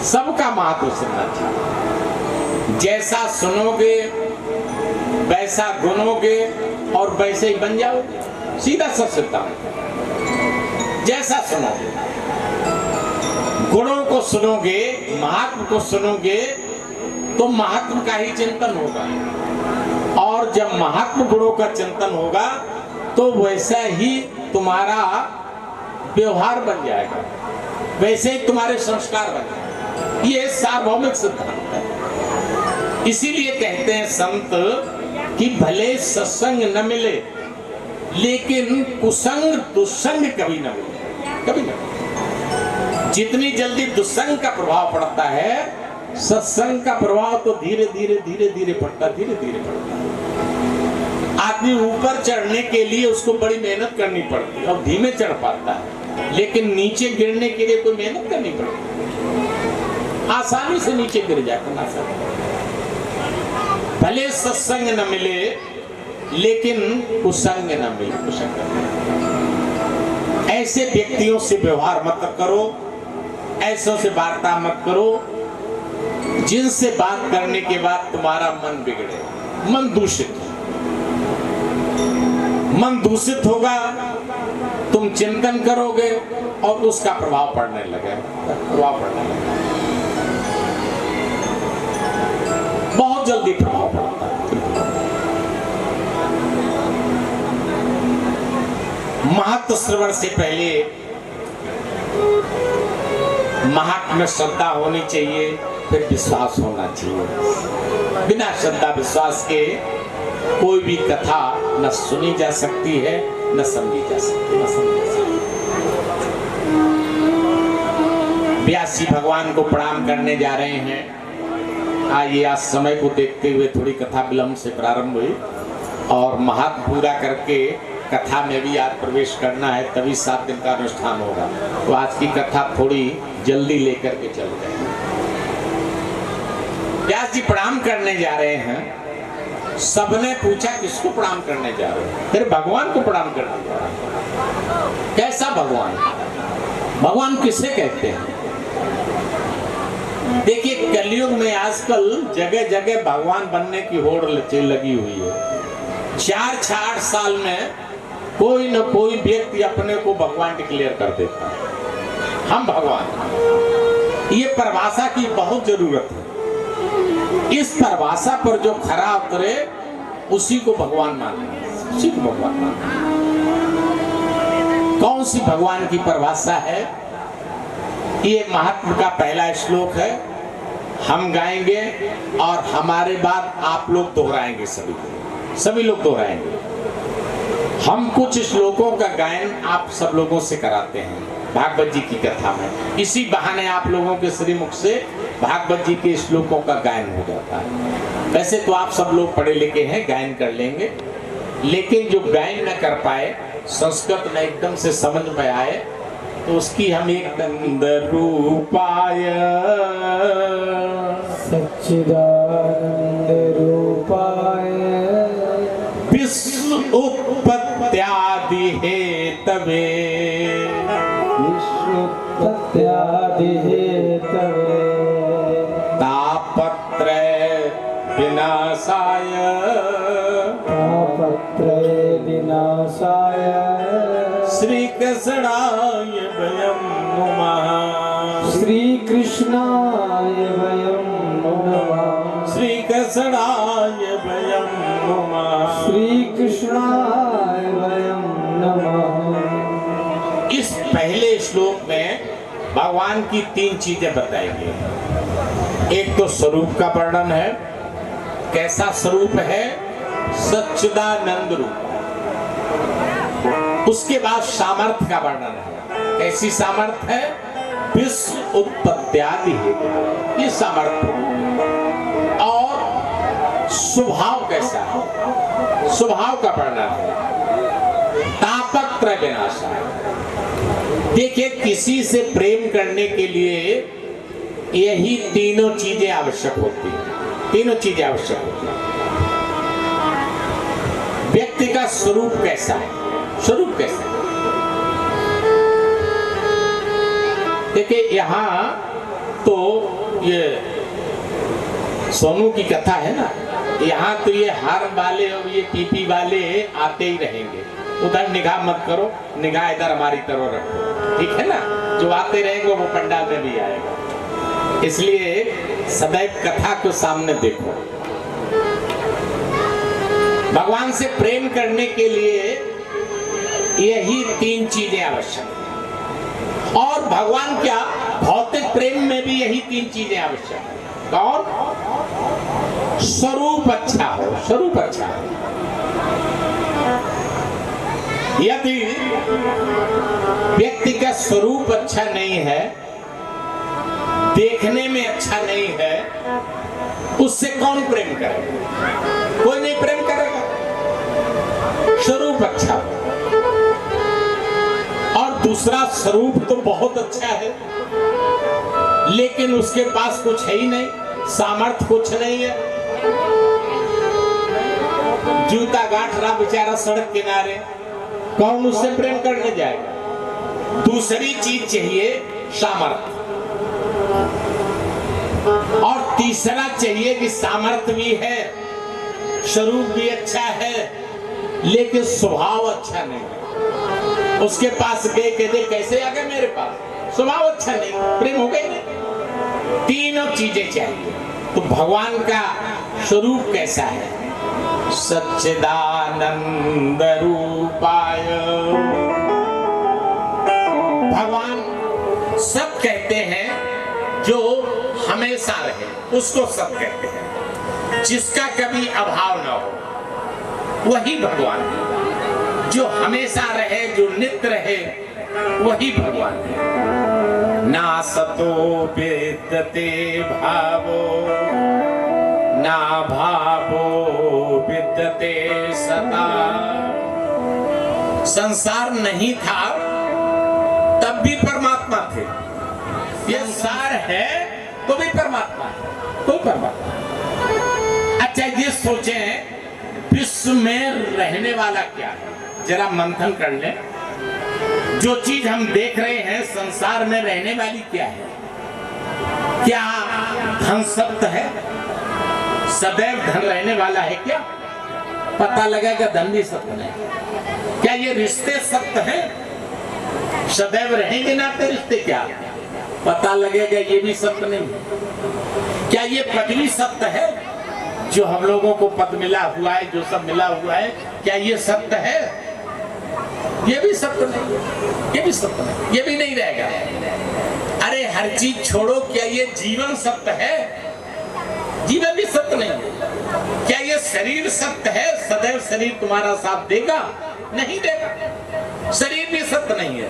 सबका महत्व सुनना चाहिए। जैसा सुनोगे वैसा गुनोगे और वैसे ही बन जाओगे, सीधा सा सिद्धांत। जैसा सुनोगे, गुणों को सुनोगे, महात्म को सुनोगे तो महात्म का ही चिंतन होगा। और जब महात्म गुणों का चिंतन होगा तो वैसा ही तुम्हारा व्यवहार बन जाएगा, वैसे ही तुम्हारे संस्कार बन जाएंगे। ये सार्वभौमिक सिद्धांत है। इसीलिए कहते हैं संत कि भले सत्संग न मिले लेकिन कुसंग दुस्संग कभी न मिले, कभी न मिले। जितनी जल्दी दुस्संग का प्रभाव पड़ता है, सत्संग का प्रभाव तो धीरे धीरे धीरे धीरे पड़ता, धीरे धीरे पड़ता है। आदमी ऊपर चढ़ने के लिए उसको बड़ी मेहनत करनी पड़ती है और धीमे चढ़ पाता है, लेकिन नीचे गिरने के लिए कोई मेहनत करनी पड़ती, आसानी से नीचे गिर जाता है। भले सत्संग न मिले लेकिन कुसंग न मिले, कुसंग न मिले। ऐसे व्यक्तियों से व्यवहार मत करो, ऐसों से वार्ता मत करो जिनसे बात करने के बाद तुम्हारा मन बिगड़े, मन दूषित। मन दूषित होगा, तुम चिंतन करोगे और उसका प्रभाव पड़ने लगे, प्रभाव पड़ने लगे, बहुत जल्दी प्रभाव पड़ता है। महत्व श्रवण से पहले महात्म्य श्रद्धा होनी चाहिए, फिर विश्वास होना चाहिए। बिना श्रद्धा विश्वास के कोई भी कथा न सुनी जा सकती है, न समझी जा सकती, न समझी जा सकती। व्यास जी भगवान को प्रणाम करने जा रहे हैं। आइए, आज समय को देखते हुए थोड़ी कथा विलंब से प्रारंभ हुई और महात्म पूरा करके कथा में भी आज प्रवेश करना है, तभी 7 दिन का अनुष्ठान होगा। तो आज की कथा थोड़ी जल्दी लेकर के चल रहे हैं। व्यास जी प्रणाम करने जा रहे हैं। सबने पूछा किसको प्रणाम करने जा रहे हो? फिर भगवान को प्रणाम करने जा रहे हैं। कैसा भगवान? भगवान किसे कहते हैं? देखिए, कलयुग में आजकल जगह जगह भगवान बनने की होड़ लगी हुई है। 4-8 साल में कोई न कोई व्यक्ति अपने को भगवान डिक्लेयर कर देता है, हम भगवान। ये परिभाषा की बहुत जरूरत है। इस परिभाषा पर जो खरा उतरे उसी को भगवान मानना, उसी को भगवान मानना। कौन सी भगवान की परिभाषा है? ये महात्मा का पहला श्लोक है, हम गाएंगे और हमारे बाद आप लोग दोहराएंगे, सभी लोग दोहराएंगे। हम कुछ श्लोकों का गायन आप सब लोगों से कराते हैं भागवत जी की कथा में। इसी बहाने आप लोगों के श्रीमुख से भागवत जी के श्लोकों का गायन हो जाता है। वैसे तो आप सब लोग पढ़े लिखे हैं, गायन कर लेंगे, लेकिन जो गायन न कर पाए, संस्कृत न एकदम से समझ में आए, तो उसकी हम एक नंद रूपाय सच्चिदानंद रूपाय विश्व उत्पत्त्यादि हेतवे, विश्व उत्पत्त्यादि हेतवे तापत्रय विनाशाय, तापत्रय विनाशाय श्री कृष्णाय वयं नुमः, श्री कृष्णाय वयं नुमः, श्री कृष्णाय वयं नुमः, श्री कृष्णाय वयं नमः। इस पहले श्लोक में भगवान की 3 चीजें बताई गई। एक तो स्वरूप का वर्णन है, कैसा स्वरूप है? सच्चिदानंद रूप। उसके बाद सामर्थ्य का वर्णन है, कैसी सामर्थ्य है? विश्व उत्पत्त्यादि हेतु, ये सामर्थ्य। और स्वभाव कैसा है? स्वभाव का वर्णन है, तापत्रय विनाशा। देखिए, किसी से प्रेम करने के लिए यही तीनों चीजें आवश्यक होती हैं, तीनों चीजें आवश्यक होती हैं। व्यक्ति का स्वरूप कैसा है? स्वरूप कैसा है? देखिए, यहाँ तो ये सोनू की कथा है ना, यहाँ तो ये हार्म वाले और ये पीपी वाले आते ही रहेंगे। उधर निगाह मत करो, निगाह इधर हमारी तरफ रखो, ठीक है ना? जो आते रहेंगे वो पंडाल में भी आएगा। इसलिए सदैव कथा को सामने देखो। भगवान से प्रेम करने के लिए यही तीन चीजें आवश्यक हैं। और भगवान क्या, भौतिक प्रेम में भी यही तीन चीजें आवश्यक हैं। कौन? स्वरूप अच्छा हो, स्वरूप अच्छा हो। यदि व्यक्ति का स्वरूप अच्छा नहीं है, देखने में अच्छा नहीं है, उससे कौन प्रेम करेगा? कोई नहीं प्रेम करेगा। स्वरूप अच्छा हो। और दूसरा, स्वरूप तो बहुत अच्छा है लेकिन उसके पास कुछ है ही नहीं, सामर्थ्य कुछ नहीं है। जूता गांठ रहा बेचारा सड़क किनारे, कौन उससे प्रेम करने जाएगा? दूसरी चीज चाहिए सामर्थ्य। और तीसरा चाहिए कि सामर्थ्य भी है, स्वरूप भी अच्छा है, लेकिन स्वभाव अच्छा नहीं है। उसके पास गए कह दे कैसे आ गए मेरे पास, स्वभाव अच्छा नहीं, प्रेम हो गई नहीं। तीनों चीजें चाहिए। तो भगवान का स्वरूप कैसा है? सच्चिदानंद रूपाय। भगवान सब कहते हैं, जो हमेशा रहे उसको सब कहते हैं, जिसका कभी अभाव न हो वही भगवान है। जो हमेशा रहे, जो नित्य रहे, वही भगवान है। ना सतो विद्यते भावो, ना भावो विद्यते सता। संसार नहीं था तब भी परमात्मा थे, ये संसार है तो भी परमात्मा है, तो परमात्मा। अच्छा ये सोचें, विश्व में रहने वाला क्या है? जरा मंथन कर ले। जो चीज हम देख रहे हैं संसार में रहने वाली क्या है? क्या धन सत्य है? सदैव धन रहने वाला है क्या? पता लगेगा धन भी सत्य नहीं। क्या ये रिश्ते सत्य हैं? सदैव रहेंगे नाते रिश्ते क्या? पता लगेगा ये भी सत्य नहीं। क्या ये पदवी सत्य है? जो हम लोगों को पद मिला हुआ है, जो सब मिला हुआ है, क्या ये सत्य है? ये भी सत्य नहीं, ये भी सत्य नहीं, ये भी नहीं रहेगा। अरे हर चीज छोड़ो, क्या ये जीवन सत्य है? जीवन भी सत्य नहीं है। क्या ये शरीर सत्य है? सदैव शरीर तुम्हारा साथ देगा? नहीं देगा। शरीर भी सत्य नहीं है।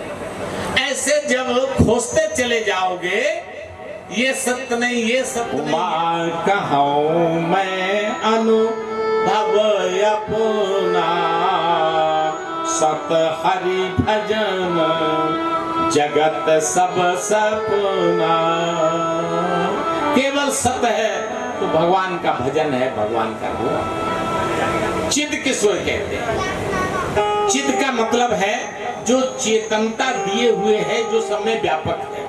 ऐसे जब खोजते चले जाओगे, ये सत्य नहीं, ये सत्य नहीं, कहूं मैं अनुभव अपना, सत हरि भजन जगत सब सपना। केवल सत्य है तो भगवान का भजन है, भगवान का गुण। चिद किसको कहते हैं? चिद का मतलब है जो चेतनता दिए हुए है, जो सब में व्यापक है,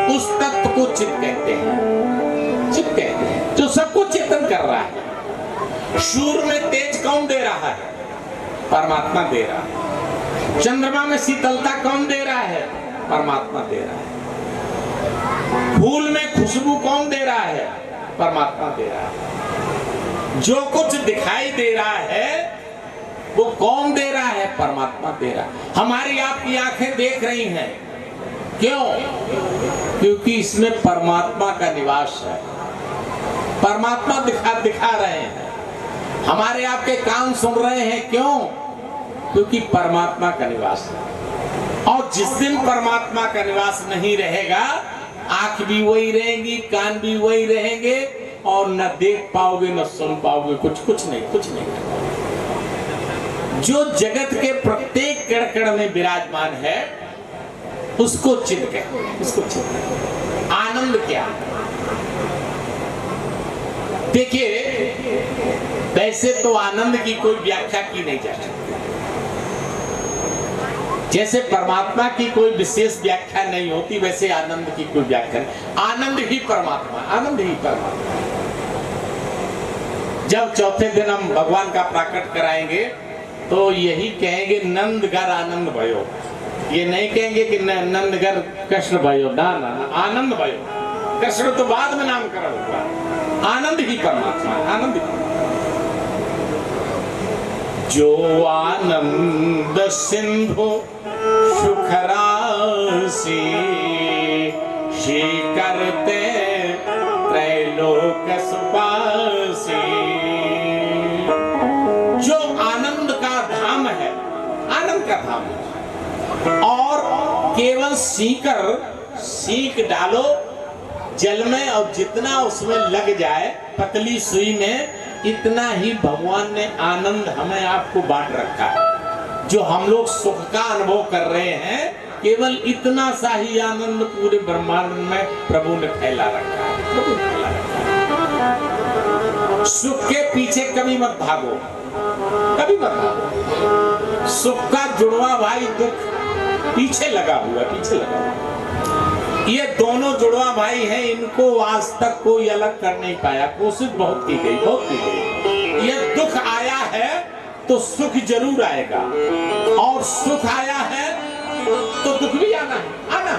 उस तत्व को चिद कहते हैं। चिद कहते हैं जो सबको चेतन कर रहा है। सूर्य में तेज कौन दे रहा है? परमात्मा दे रहा है। चंद्रमा में शीतलता कौन दे रहा है? परमात्मा दे रहा है। फूल में खुशबू कौन दे रहा है? परमात्मा दे रहा है। जो कुछ दिखाई दे रहा है वो कौन दे रहा है? परमात्मा दे रहा है। हमारी आपकी आंखें देख रही हैं, क्यों? क्योंकि इसमें परमात्मा का निवास है। परमात्मा दिखा रहे हैं। हमारे आपके कान सुन रहे हैं, क्यों? क्योंकि परमात्मा का निवास है। और जिस दिन परमात्मा का निवास नहीं रहेगा, आंख भी वही रहेंगी, कान भी वही रहेंगे, और न देख पाओगे न सुन पाओगे, कुछ नहीं। जो जगत के प्रत्येक कण में विराजमान है उसको चिद कहते हैं, उसको चिद। आनंद क्या? देखिए, वैसे तो आनंद की कोई व्याख्या की नहीं जा सकती। जैसे परमात्मा की कोई विशेष व्याख्या नहीं होती, वैसे आनंद की कोई व्याख्या नहीं। आनंद ही परमात्मा, आनंद ही परमात्मा। जब चौथे दिन हम भगवान का प्राकट कराएंगे तो यही कहेंगे नंदगर आनंद भयो। ये नहीं कहेंगे कि नंदगर कृष्ण भयो, ना, आनंद भयो। कृष्ण तो बाद में नामकरण हुआ। आनंद ही परमात्मा, आनंद ही। जो आनंद सिंधु सुखरासी शी करते त्रैलोक सुपासी। जो आनंद का धाम है, आनंद का धाम है, और केवल सीख डालो जल में और जितना उसमें लग जाए पतली सुई में, इतना ही भगवान ने आनंद हमें आपको बांट रखा है। जो हम लोग सुख का अनुभव कर रहे हैं, केवल इतना सा ही आनंद पूरे ब्रह्मांड में प्रभु ने फैला रखा है। प्रभु ने फैला रखा है। सुख के पीछे कभी मत भागो, कभी मत भागो। सुख का जुड़वा भाई दुख पीछे लगा हुआ, पीछे लगा हुआ। ये दोनों जुड़वा भाई हैं, इनको आज तक कोई अलग कर नहीं पाया। कोशिश बहुत की गई, बहुत की गई। ये दुख आया है तो सुख जरूर आएगा, और सुख आया है तो दुख भी आना है, आना।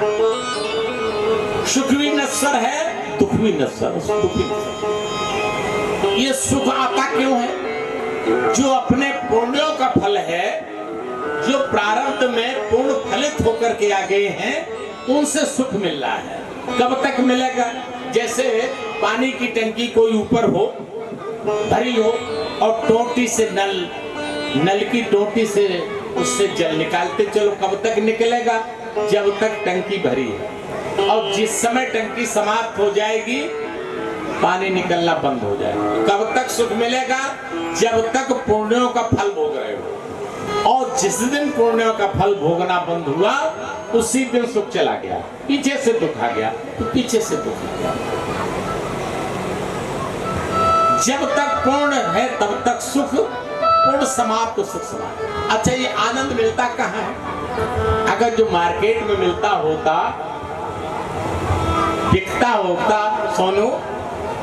सुख भी नश्वर है, दुख भी नश्वर, दुख भी नश्वर। ये सुख आता क्यों है? जो अपने पुण्यों का फल है, जो प्रारब्ध में पूर्ण फलित होकर के आ गए हैं, उनसे सुख मिल रहा है। कब तक मिलेगा? जैसे पानी की टंकी कोई ऊपर हो, भरी हो, और टोटी से नल की टोटी से उससे जल निकालते चलो, कब तक निकलेगा? जब तक टंकी भरी है। और जिस समय टंकी समाप्त हो जाएगी, पानी निकलना बंद हो जाएगा। कब तक सुख मिलेगा? जब तक पुण्यों का फल भोग रहे हो। और जिस दिन पुण्यों का फल भोगना बंद हुआ, उसी दिन सुख चला गया। पीछे से दुख आ गया तो पीछे से दुख आ गया। जब तक पूर्ण है तब तक सुख, पूर्ण समाप्त तो सुख समाप्त। अच्छा, ये आनंद मिलता कहाँ है? अगर जो मार्केट में मिलता होता, बिकता होता सोनू,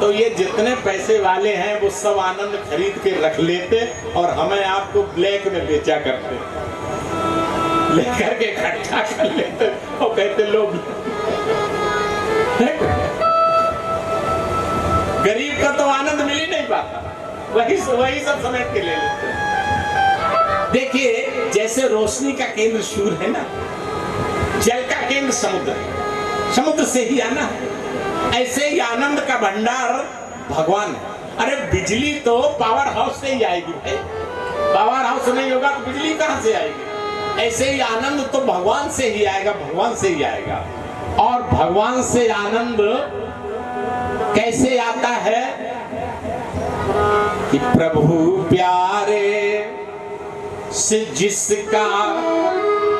तो ये जितने पैसे वाले हैं वो सब आनंद खरीद के रख लेते और हमें आपको ब्लैक में बेचा करते, लेकर के इकट्ठा कर लेते और कहते लोग। गरीब का तो आनंद मिल ही नहीं पाता, वही सब समेट के ले लेते। देखिए, जैसे रोशनी का केंद्र सूर्य है ना, जल का केंद्र समुद्र है, समुद्र से ही आना है। ऐसे ही आनंद का भंडार भगवान है। अरे बिजली तो पावर हाउस से ही आएगी भाई, पावर हाउस नहीं होगा तो बिजली कहां से आएगी? ऐसे ही आनंद तो भगवान से ही आएगा, भगवान से ही आएगा। और भगवान से आनंद कैसे आता है? कि प्रभु प्यारे से जिसका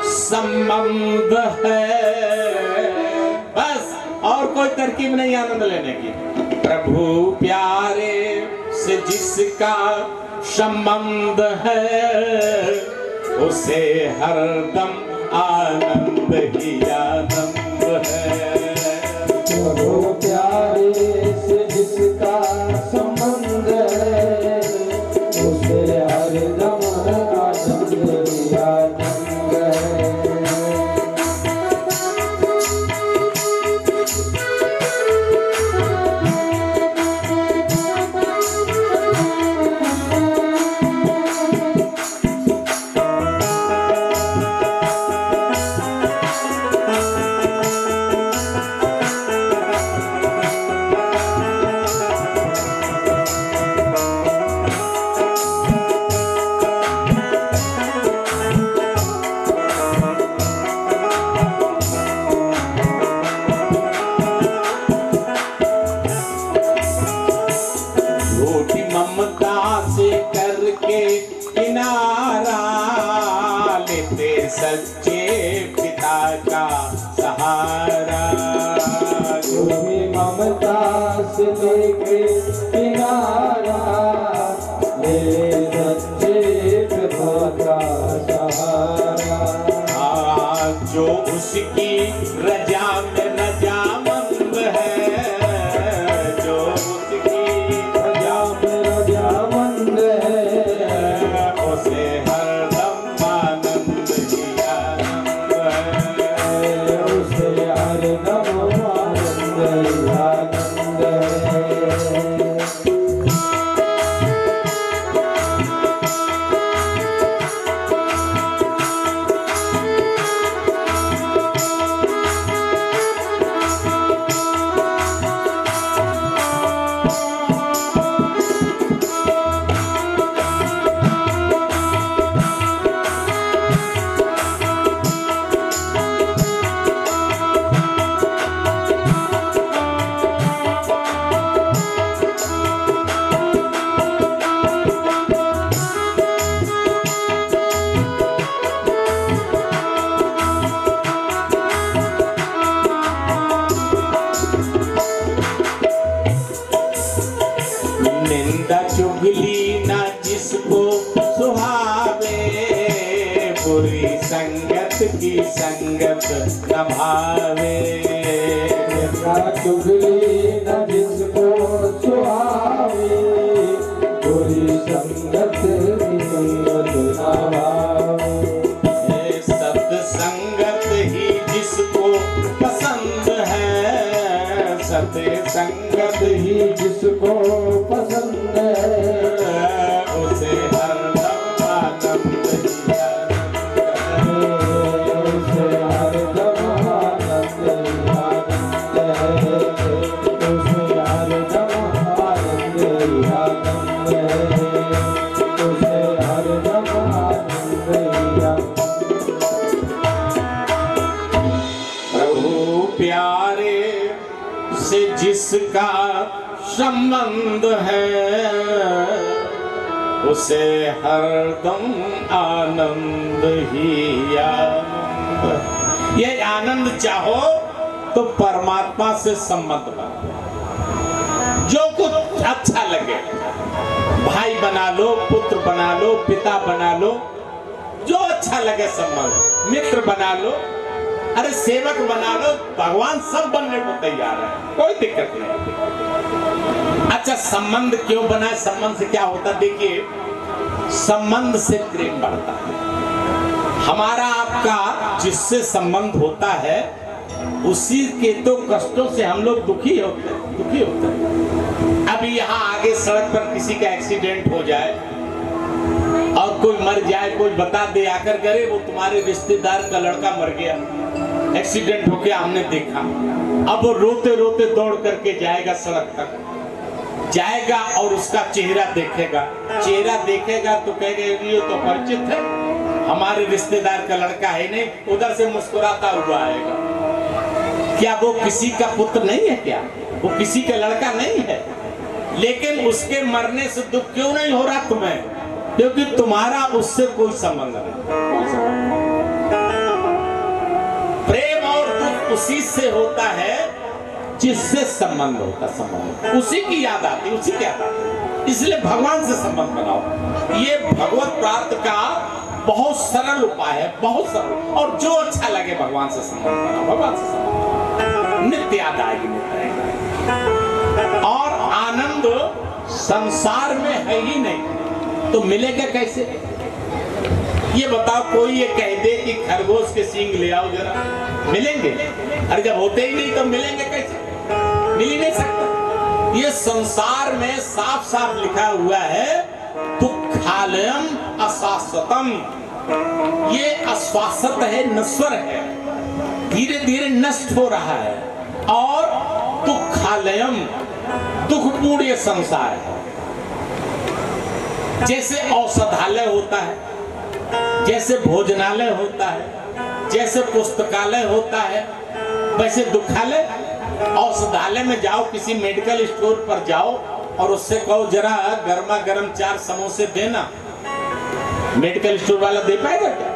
संबंध है, बस और कोई तरकीब नहीं आनंद लेने की। प्रभु प्यारे से जिसका संबंध है, उसे हरदम आनंद ही आनंद है। प्रभु प्यारे से जिसका संबंध है, उसे हरदम आनंद ही आनंद है। सच्चे पिता का सहारा, तुम्हें ममता से लेके किनारा, ले सच्चे पिता का सहारा। जो उसकी रजा में रजामंद है, जो उसकी रजा में रजामंद है, उसे हरदम आनंद ही आनंद है, उसे हरदम आनंद ही आनंद है। चुगली न जिसको सुहावे, बुरी संगत की संगत न भावे। चुगली न जिसको सुहावे, बुरी संगत की संगत न भावे। सत्संगत ही जिसको पसंद है, सत्संगत ही जिसको पसंद है, उसे हरदम आनंद ही आनंद है। उसे हरदम आनंद ही आनंद है, उसे हरदम आनंद ही आनंद है, उसे हरदम आनंद ही आनंद। प्रभु प्यारे से जिसका संबंध है, उसे हरदम आनंद ही आनंद। ये आनंद चाहो तो परमात्मा से संबंध बनाओ, जो कुछ अच्छा लगे, भाई बना लो, पुत्र बना लो, पिता बना लो, जो अच्छा लगे संबंध, मित्र बना लो, अरे सेवक बना लो, भगवान सब बनने को तैयार है, कोई दिक्कत नहीं। अच्छा संबंध क्यों बना, संबंध से क्या होता, देखिए संबंध से प्रेम बढ़ता है। हमारा आपका जिससे संबंध होता है, उसी के तो कष्टों से हम लोग दुखी होते हैं। अभी यहाँ आगे सड़क पर किसी का एक्सीडेंट हो जाए और कोई मर जाए, कोई बता दे आकर करे वो तुम्हारे रिश्तेदार का लड़का मर गया, एक्सीडेंट हो गया, हमने देखा। अब वो रोते रोते दौड़ करके जाएगा, सड़क तक जाएगा और उसका चेहरा देखेगा, चेहरा देखेगा तो कहेगा ये तो परिचित है, हमारे रिश्तेदार का लड़का है नहीं, उधर से मुस्कुराता हुआ आएगा। क्या वो किसी का पुत्र नहीं है, क्या वो किसी का लड़का नहीं है? लेकिन उसके मरने से दुख क्यों नहीं हो रहा तुम्हें? क्योंकि तुम्हारा उससे कोई संबंध नहीं। प्रेम और दुख उसी से होता है जिससे संबंध होता, संबंध उसी की याद आती, उसी की याद आती। इसलिए भगवान से संबंध बनाओ। ये भगवत प्राप्त का बहुत सरल उपाय है, बहुत सरल। और जो अच्छा लगे भगवान से संबंध बनाओ, भगवान से संबंध नित्य याद आएगी, और आनंद संसार में है ही नहीं तो मिलेगा कैसे? ये बताओ, कोई ये कह दे कि खरगोश के सींग ले आओ जरा, मिलेंगे? अरे जब होते ही नहीं तो मिलेंगे कैसे? मिल ही नहीं सकता। ये संसार में साफ साफ लिखा हुआ है, दुःखालयम अशाश्वतम। ये अशाश्वत है, नश्वर है, धीरे धीरे नष्ट हो रहा है। और दुःखालयम, दुखपूर्ण ये संसार है। जैसे औषधालय होता है, जैसे भोजनालय होता है, जैसे पुस्तकालय होता है, वैसे दुखालय। औषधालय में जाओ, किसी मेडिकल स्टोर पर जाओ और उससे कहो जरा गर्मा गर्म 4 समोसे देना, मेडिकल स्टोर वाला दे पाएगा क्या?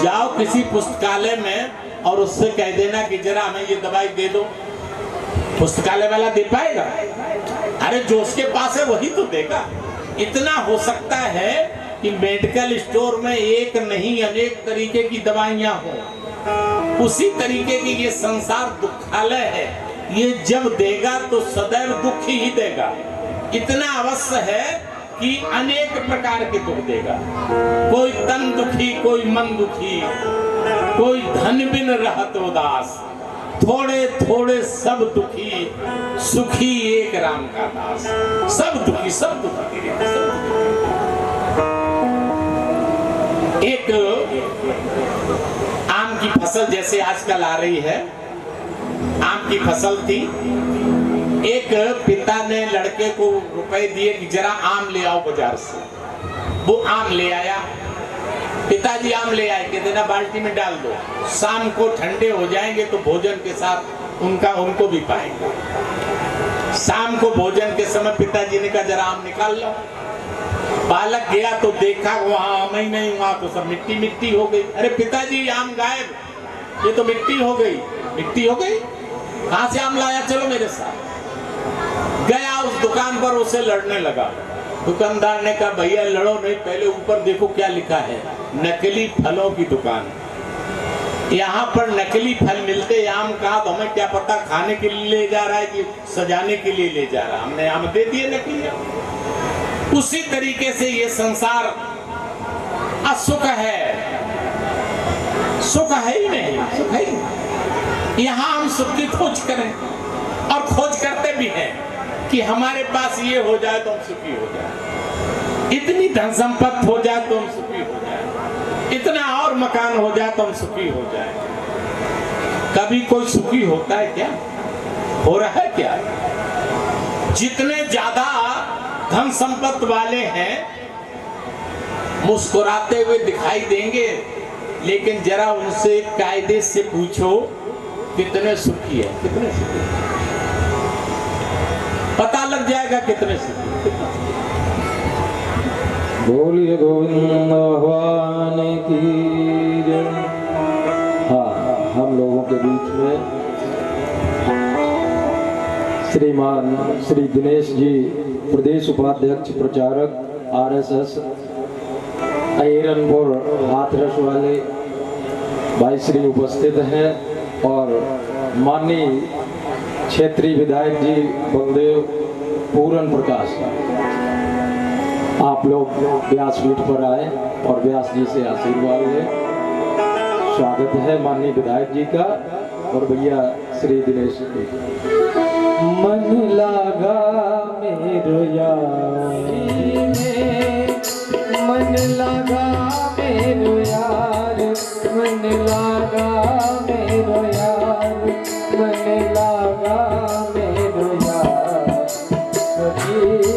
जाओ किसी पुस्तकालय में और उससे कह देना कि जरा हमें ये दवाई दे दो, पुस्तकालय वाला दे पाएगा? अरे जो उसके पास है वही तो देगा। इतना हो सकता है कि मेडिकल स्टोर में एक नहीं अनेक तरीके की दवाइयां हो, उसी तरीके की ये संसार दुखालय है। ये जब देगा तो सदैव दुख ही देगा। इतना अवश्य है कि अनेक प्रकार के दुख देगा। कोई तन दुखी, कोई मन दुखी, कोई धन बिन रहत उदास, थोड़े थोड़े सब दुखी, सुखी एक राम का दास। सब दुखी, सब दुखी, सब दुखी। एक आम की फसल जैसे आजकल आ रही है, आम की फसल थी। एक पिता ने लड़के को रुपए दिए कि जरा आम ले आओ बाजार से। वो आम ले आया, पिताजी आम ले आए कि देना बाल्टी में डाल दो, शाम को ठंडे हो जाएंगे तो भोजन के साथ उनको भी पाएंगे। शाम को भोजन के समय पिताजी ने कहा जरा आम निकाल लो। बालक गया तो देखा वहां आम ही नहीं, वहां तो सब मिट्टी मिट्टी हो गई। अरे पिताजी आम गायब, ये तो मिट्टी हो गई। मिट्टी हो गई? कहां से आम लाया? चलो मेरे साथ। गया उस दुकान पर, उसे लड़ने लगा। दुकानदार ने कहा भैया लड़ो नहीं, पहले ऊपर देखो क्या लिखा है, नकली फलों की दुकान। यहाँ पर नकली फल मिलते, आम कहा तो हमें क्या पता खाने के लिए ले जा रहा है कि सजाने के लिए ले जा रहा है, हमने आम दे दिए नकली। उसी तरीके से ये संसार असुख है, सुख है ही नहीं, सुख है ही नहीं। यहाँ हम सुख की खोज करें और खोज करते भी हैं कि हमारे पास ये हो जाए तो हम सुखी हो जाए, इतनी धन संपत्ति हो जाए तो हम सुखी हो जाए, इतना और मकान हो जाए तो हम सुखी हो जाए। कभी कोई सुखी होता है क्या? हो रहा है क्या? जितने ज्यादा धन संपत्ति वाले हैं मुस्कुराते हुए दिखाई देंगे, लेकिन जरा उनसे कायदे से पूछो कितने सुखी है, कितने सुखी है, पता लग जाएगा कितने सुखी। बोलिए गोविंद भगवान की जय। हाँ, हम लोगों के बीच में श्रीमान श्री दिनेश जी, प्रदेश उपाध्यक्ष प्रचारक RSS अहिरनपुर हाथरस वाले भाई श्री उपस्थित हैं और माननीय क्षेत्रीय विधायक जी बलदेव पूरन प्रकाश, आप लोग व्यासपीठ पर आए और व्यास जी से आशीर्वाद लें। स्वागत है माननीय विधायक जी का और भैया श्री दिनेश जी। मन लगा मेरो यारी में, मन लगा मेरो यार, मन लगा मेरो यार, मन लगा मेरो यार, फकीरी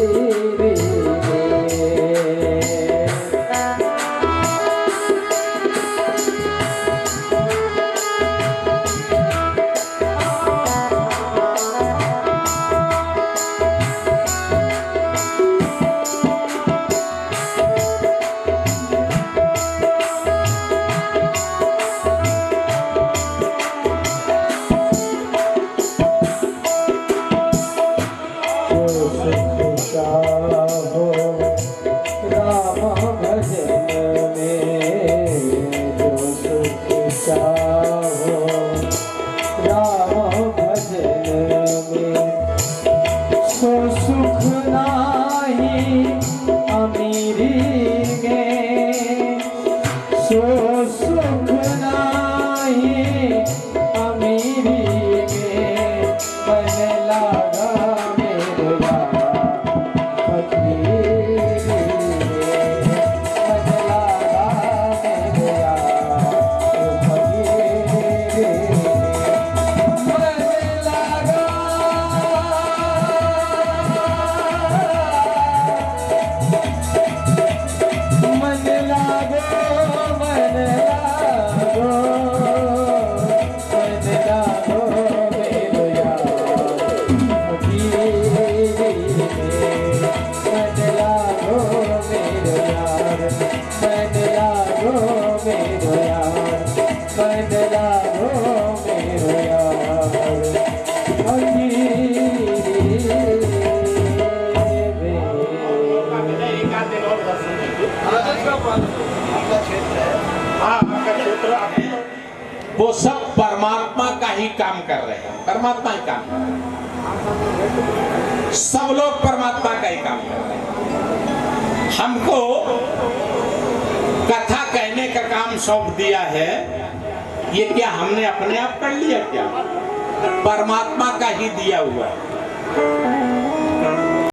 वो सब परमात्मा का ही काम कर रहे हैं, परमात्मा ही काम कर रहे हैं, सब लोग परमात्मा का ही काम कर रहे हैं। हमको कथा कहने का काम सौंप दिया है, ये क्या हमने अपने आप कर लिया क्या? परमात्मा का ही दिया हुआ है।